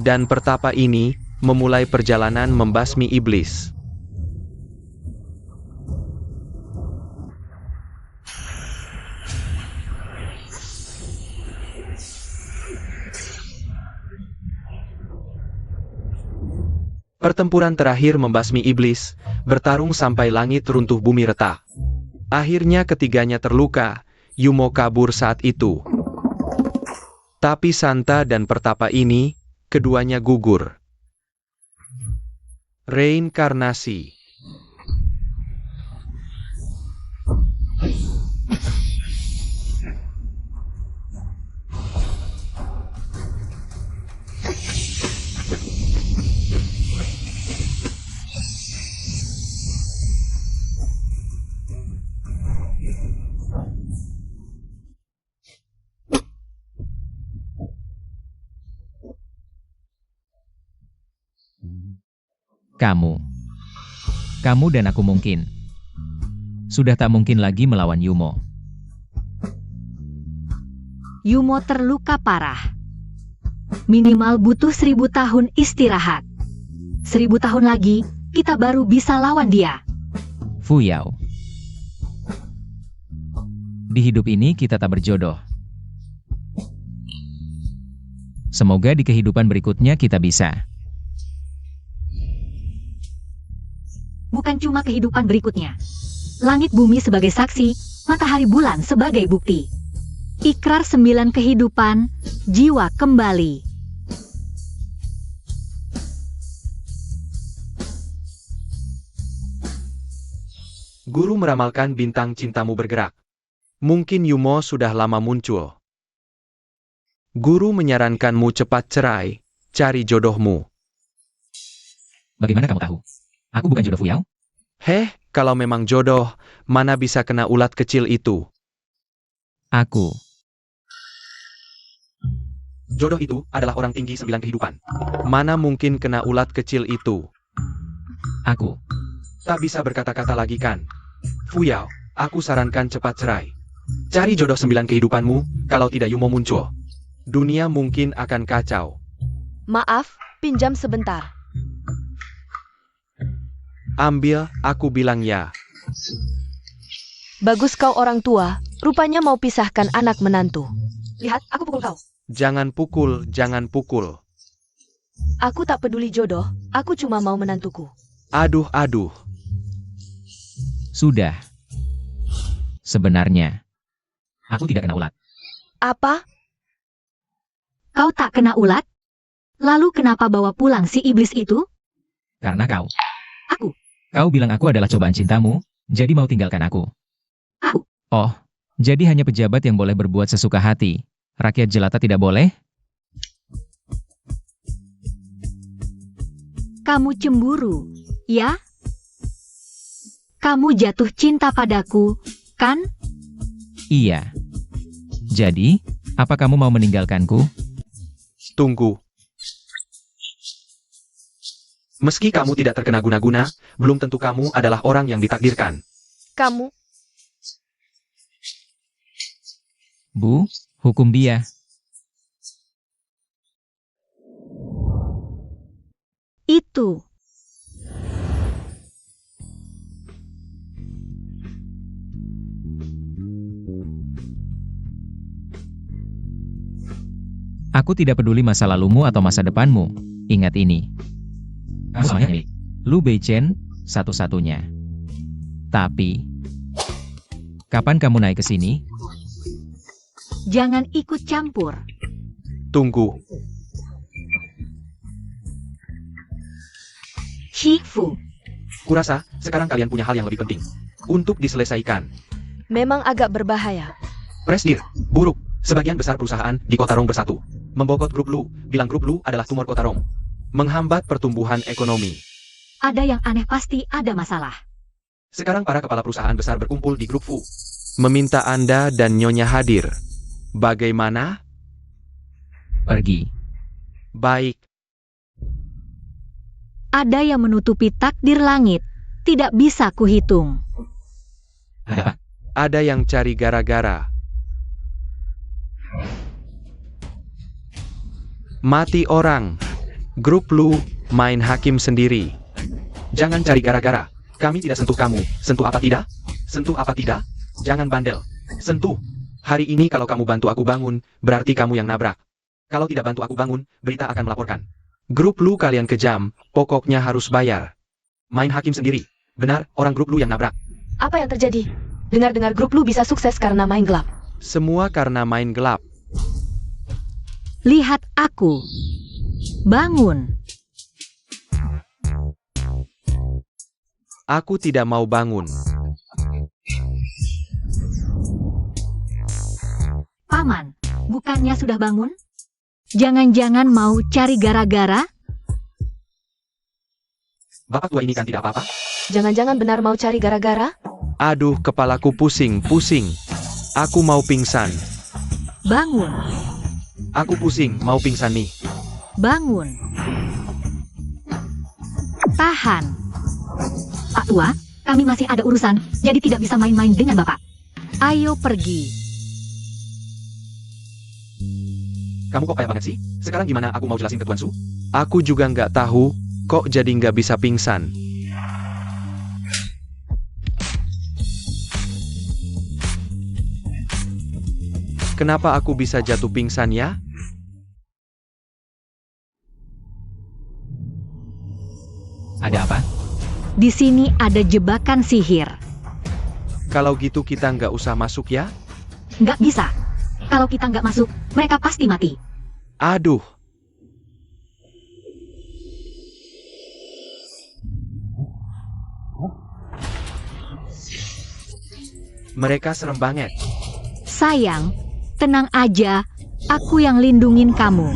Dan pertapa ini memulai perjalanan membasmi iblis. Pertempuran terakhir membasmi iblis, bertarung sampai langit runtuh bumi retak. Akhirnya ketiganya terluka, Yumo kabur saat itu. Tapi Santa dan pertapa ini, keduanya gugur. Reinkarnasi. Kamu dan aku mungkin. Sudah tak mungkin lagi melawan Yumo. Yumo terluka parah. Minimal butuh 1000 tahun istirahat. 1000 tahun lagi, kita baru bisa lawan dia. Fu Yao. Di hidup ini kita tak berjodoh. Semoga di kehidupan berikutnya kita bisa. Bukan cuma kehidupan berikutnya. Langit bumi sebagai saksi, matahari bulan sebagai bukti. Ikrar 9 kehidupan, jiwa kembali. Guru meramalkan bintang cintamu bergerak. Mungkin Yumo sudah lama muncul. Guru menyarankanmu cepat cerai, cari jodohmu. Bagaimana kamu tahu? Aku bukan jodoh Fu Yao. Kalau memang jodoh, mana bisa kena ulat kecil itu? Aku. Jodoh itu adalah orang tinggi 9 kehidupan. Mana mungkin kena ulat kecil itu? Aku. Tak bisa berkata-kata lagi kan? Fu Yao, aku sarankan cepat cerai. Cari jodoh 9 kehidupanmu, kalau tidak Yumo muncul. Dunia mungkin akan kacau. maaf, pinjam sebentar. Ambil, aku bilang ya. Bagus kau orang tua, rupanya mau pisahkan anak menantu. Lihat, aku pukul kau. Jangan pukul, jangan pukul. Aku tak peduli jodoh, aku cuma mau menantuku. Aduh. Sudah. Sebenarnya, aku tidak kena ulat. Apa? Kau tak kena ulat? Lalu kenapa bawa pulang si iblis itu? Karena kau. Aku. Kau bilang aku adalah cobaan cintamu, jadi mau tinggalkan aku. Aku. Oh, jadi hanya pejabat yang boleh berbuat sesuka hati. Rakyat jelata tidak boleh? Kamu cemburu, ya? Kamu jatuh cinta padaku, kan? Iya. Jadi, apa kamu mau meninggalkanku? Tunggu. Meski kamu tidak terkena guna-guna, belum tentu kamu adalah orang yang ditakdirkan. Kamu? Bu, hukum dia. Itu. Aku tidak peduli masa lalumu atau masa depanmu. Ingat ini. Kamu semuanya milik Lu Beichen, satu-satunya. Tapi, kapan kamu naik ke sini? Jangan ikut campur. Tunggu. Shifu, Kurasa, sekarang kalian punya hal yang lebih penting untuk diselesaikan. Memang agak berbahaya. Presdir, buruk. Sebagian besar perusahaan di Kota Rong bersatu. Membokot grup Lu, bilang grup Lu adalah tumor Kota Rong. Menghambat pertumbuhan ekonomi. ada yang aneh, pasti ada masalah. Sekarang para kepala perusahaan besar berkumpul di grup Fu. Meminta Anda dan Nyonya hadir. Bagaimana? Pergi. Baik. Ada yang menutupi takdir langit. Tidak bisa kuhitung. Ada apa? Ada yang cari gara-gara. Mati orang. Grup Lu main hakim sendiri. Jangan cari gara-gara. Kami tidak sentuh kamu. Sentuh apa tidak? Sentuh apa tidak? Jangan bandel. Sentuh. Hari ini kalau kamu bantu aku bangun, berarti kamu yang nabrak. Kalau tidak bantu aku bangun, berita akan melaporkan. Grup Lu kalian kejam, pokoknya harus bayar. Main hakim sendiri. Benar, orang grup Lu yang nabrak. Apa yang terjadi? Dengar-dengar grup Lu bisa sukses karena main gelap. Semua karena main gelap. Lihat aku. Bangun. Aku tidak mau bangun. Paman, bukannya sudah bangun? Jangan-jangan mau cari gara-gara? Bapak tua ini kan tidak apa-apa? Jangan-jangan benar mau cari gara-gara? Aduh, kepalaku pusing. Aku mau pingsan. Bangun. Aku pusing, mau pingsan nih. Bangun. Tahan. Pak Tua, kami masih ada urusan, jadi tidak bisa main-main dengan Bapak. Ayo pergi. Kamu kok kayak banget sih? Sekarang gimana aku mau jelasin ke Tuan Su? Aku juga nggak tahu, kok jadi nggak bisa pingsan. Kenapa aku bisa jatuh pingsan ya? Ada apa? Di sini ada jebakan sihir. Kalau gitu kita nggak usah masuk ya? Nggak bisa. Kalau kita nggak masuk, mereka pasti mati. Aduh. Mereka serem banget. Sayang, tenang aja. Aku yang lindungin kamu.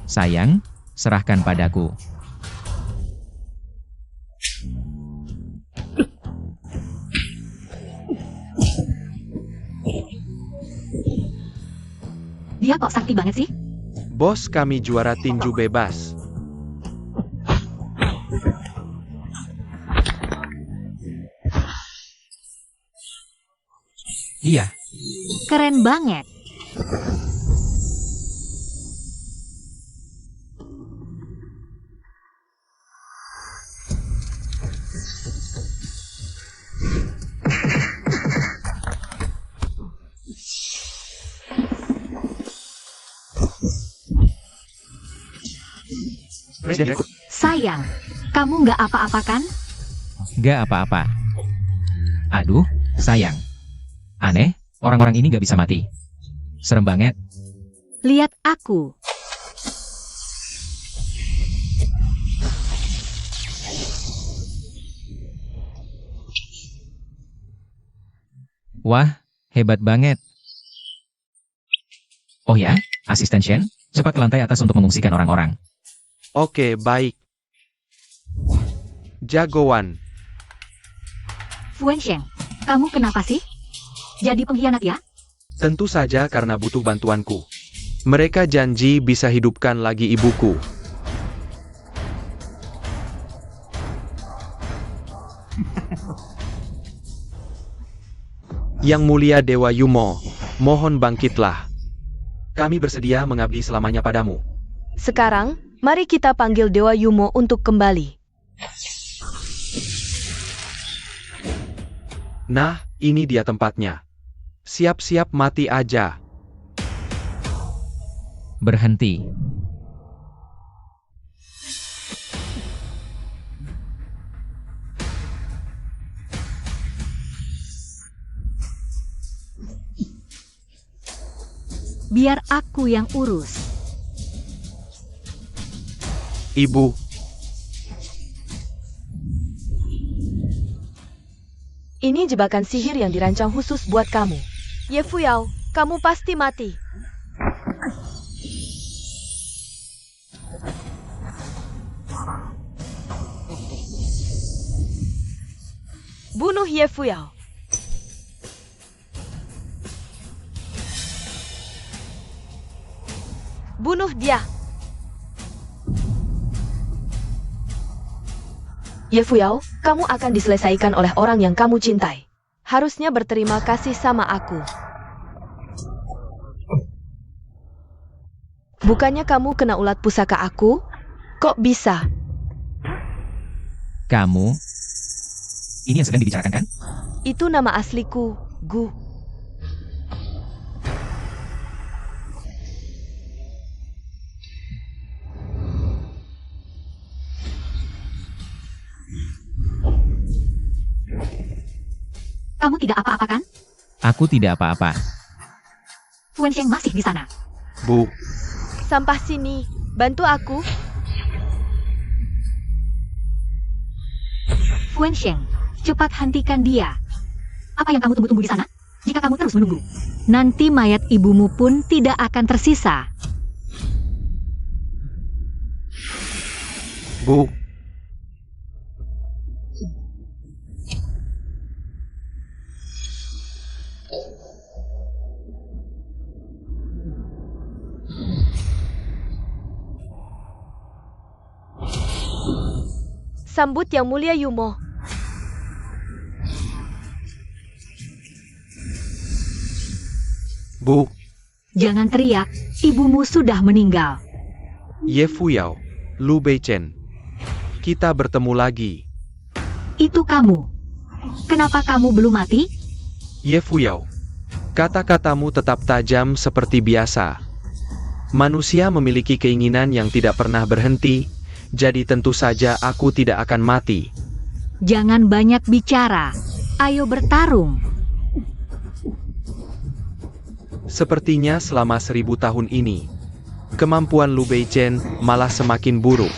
Sayang, serahkan padaku. Dia kok sakti banget sih? Bos, kami juara tinju bebas. Iya. Keren banget. Presiden. Sayang, kamu nggak apa-apa kan? Gak apa-apa. Aduh, sayang. Aneh, orang-orang ini gak bisa mati. Serem banget. Lihat aku. Wah, hebat banget. Oh ya, asisten Shen, cepat ke lantai atas untuk mengungsikan orang-orang. Oke, baik. Jagoan. Fuensheng, kamu kenapa sih? Jadi pengkhianat ya? Tentu saja karena butuh bantuanku. Mereka janji bisa hidupkan lagi ibuku. Yang mulia Dewa Yumo, mohon bangkitlah. Kami bersedia mengabdi selamanya padamu. Sekarang, mari kita panggil Dewa Yumo untuk kembali. Nah, ini dia tempatnya. Siap-siap mati aja. Berhenti. Biar aku yang urus. Ibu, Ini jebakan sihir yang dirancang khusus buat kamu. Ye Fuyao, kamu pasti mati. Bunuh Ye Fuyao. Bunuh dia. Ye Fuyao, kamu akan diselesaikan oleh orang yang kamu cintai. Harusnya berterima kasih sama aku. Bukannya kamu kena ulat pusaka aku? Kok bisa? Kamu? Ini yang sedang dibicarakan kan? Itu nama asliku, Gu. Kamu tidak apa-apa kan? Aku tidak apa-apa. Wensheng masih di sana. Bu, Sampah sini, bantu aku. Wensheng, cepat hentikan dia. Apa yang kamu tunggu-tunggu di sana? Jika kamu terus menunggu, nanti mayat ibumu pun tidak akan tersisa. Bu, Sambut Yang Mulia Yumo. Bu, Jangan teriak, ibumu sudah meninggal. Ye Fuyao, Lu Beichen. Kita bertemu lagi. Itu kamu. Kenapa kamu belum mati? Ye Fuyao, kata-katamu tetap tajam seperti biasa. Manusia memiliki keinginan yang tidak pernah berhenti, jadi tentu saja aku tidak akan mati. Jangan banyak bicara. Ayo bertarung. Sepertinya selama 1000 tahun ini, kemampuan Lu Beichen malah semakin buruk.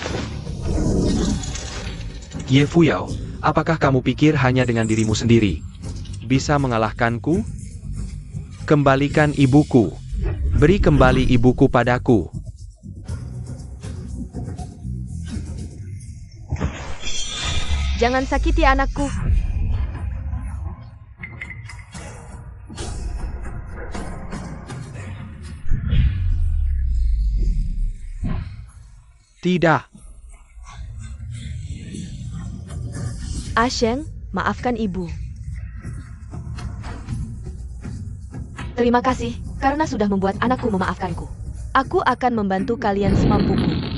Ye Fuyao, apakah kamu pikir hanya dengan dirimu sendiri bisa mengalahkanku? Kembalikan ibuku. Beri kembali ibuku padaku. Jangan sakiti anakku. Tidak. Asheng, maafkan ibu. Terima kasih, karena sudah membuat anakku memaafkanku. Aku akan membantu kalian semampuku.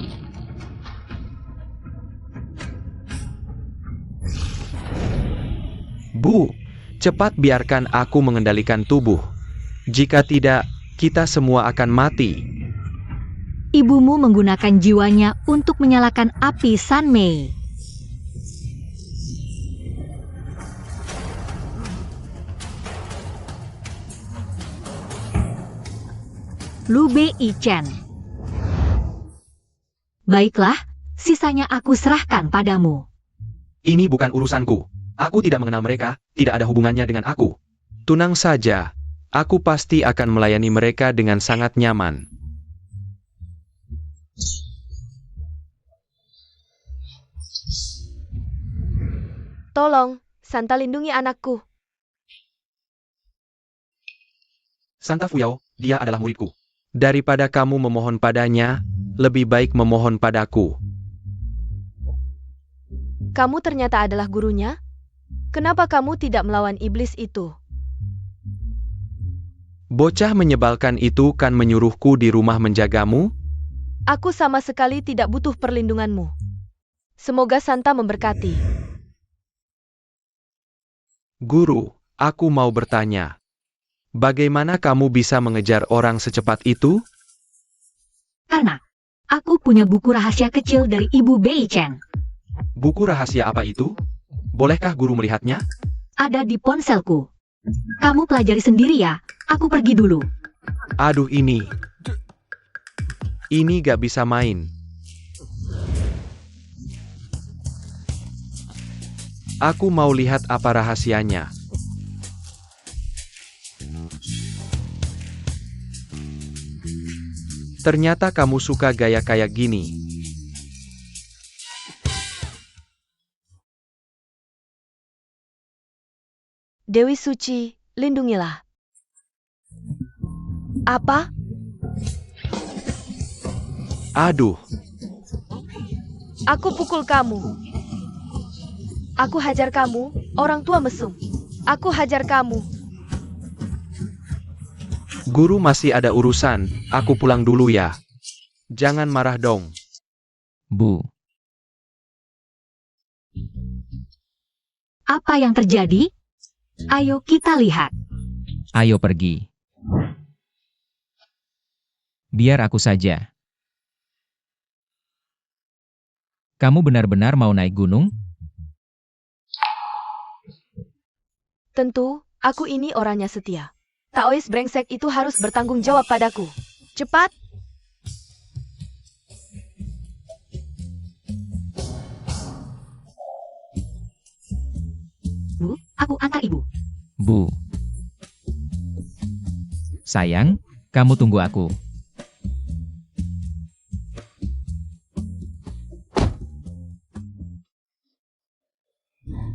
Bu, cepat biarkan aku mengendalikan tubuh. Jika tidak, kita semua akan mati. Ibumu menggunakan jiwanya untuk menyalakan api Sanmei. Lu Beichen. Baiklah, sisanya aku serahkan padamu. Ini bukan urusanku. Aku tidak mengenal mereka, tidak ada hubungannya dengan aku. Tenang saja, aku pasti akan melayani mereka dengan sangat nyaman. Tolong, Santa lindungi anakku. Santa Fuyao, dia adalah muridku. Daripada kamu memohon padanya, lebih baik memohon padaku. Kamu ternyata adalah gurunya? Kenapa kamu tidak melawan iblis itu? Bocah menyebalkan itu kan menyuruhku di rumah menjagamu? Aku sama sekali tidak butuh perlindunganmu. Semoga Santa memberkati. Guru, aku mau bertanya. Bagaimana kamu bisa mengejar orang secepat itu? Karena aku punya buku rahasia kecil dari Ibu Bei Chen. Buku rahasia apa itu? Bolehkah guru melihatnya? Ada di ponselku. Kamu pelajari sendiri ya, aku pergi dulu. Aduh ini. Ini gak bisa main. Aku mau lihat apa rahasianya. Ternyata kamu suka gaya kayak gini. Dewi Suci, lindungilah. Apa? Aduh, Aku pukul kamu. Aku hajar kamu, orang tua mesum. Aku hajar kamu. guru masih ada urusan, aku pulang dulu ya. Jangan marah dong. Bu, Apa yang terjadi? Ayo kita lihat. ayo pergi. Biar aku saja. Kamu benar-benar mau naik gunung? Tentu, aku ini orangnya setia. Taois brengsek itu harus bertanggung jawab padaku. Cepat! Bu, aku antar ibu. Bu. Sayang, kamu tunggu aku.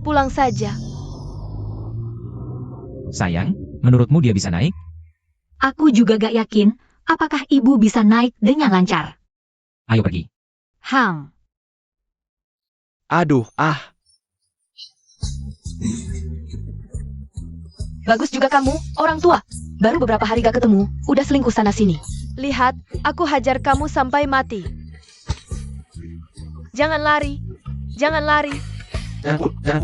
Pulang saja. Sayang, menurutmu dia bisa naik? Aku juga gak yakin, apakah ibu bisa naik dengan lancar. Ayo pergi. Hang, Aduh, Bagus juga kamu, orang tua. Baru beberapa hari gak ketemu, udah selingkuh sana-sini. Lihat, aku hajar kamu sampai mati. Jangan lari. Jangan lari. Jangan,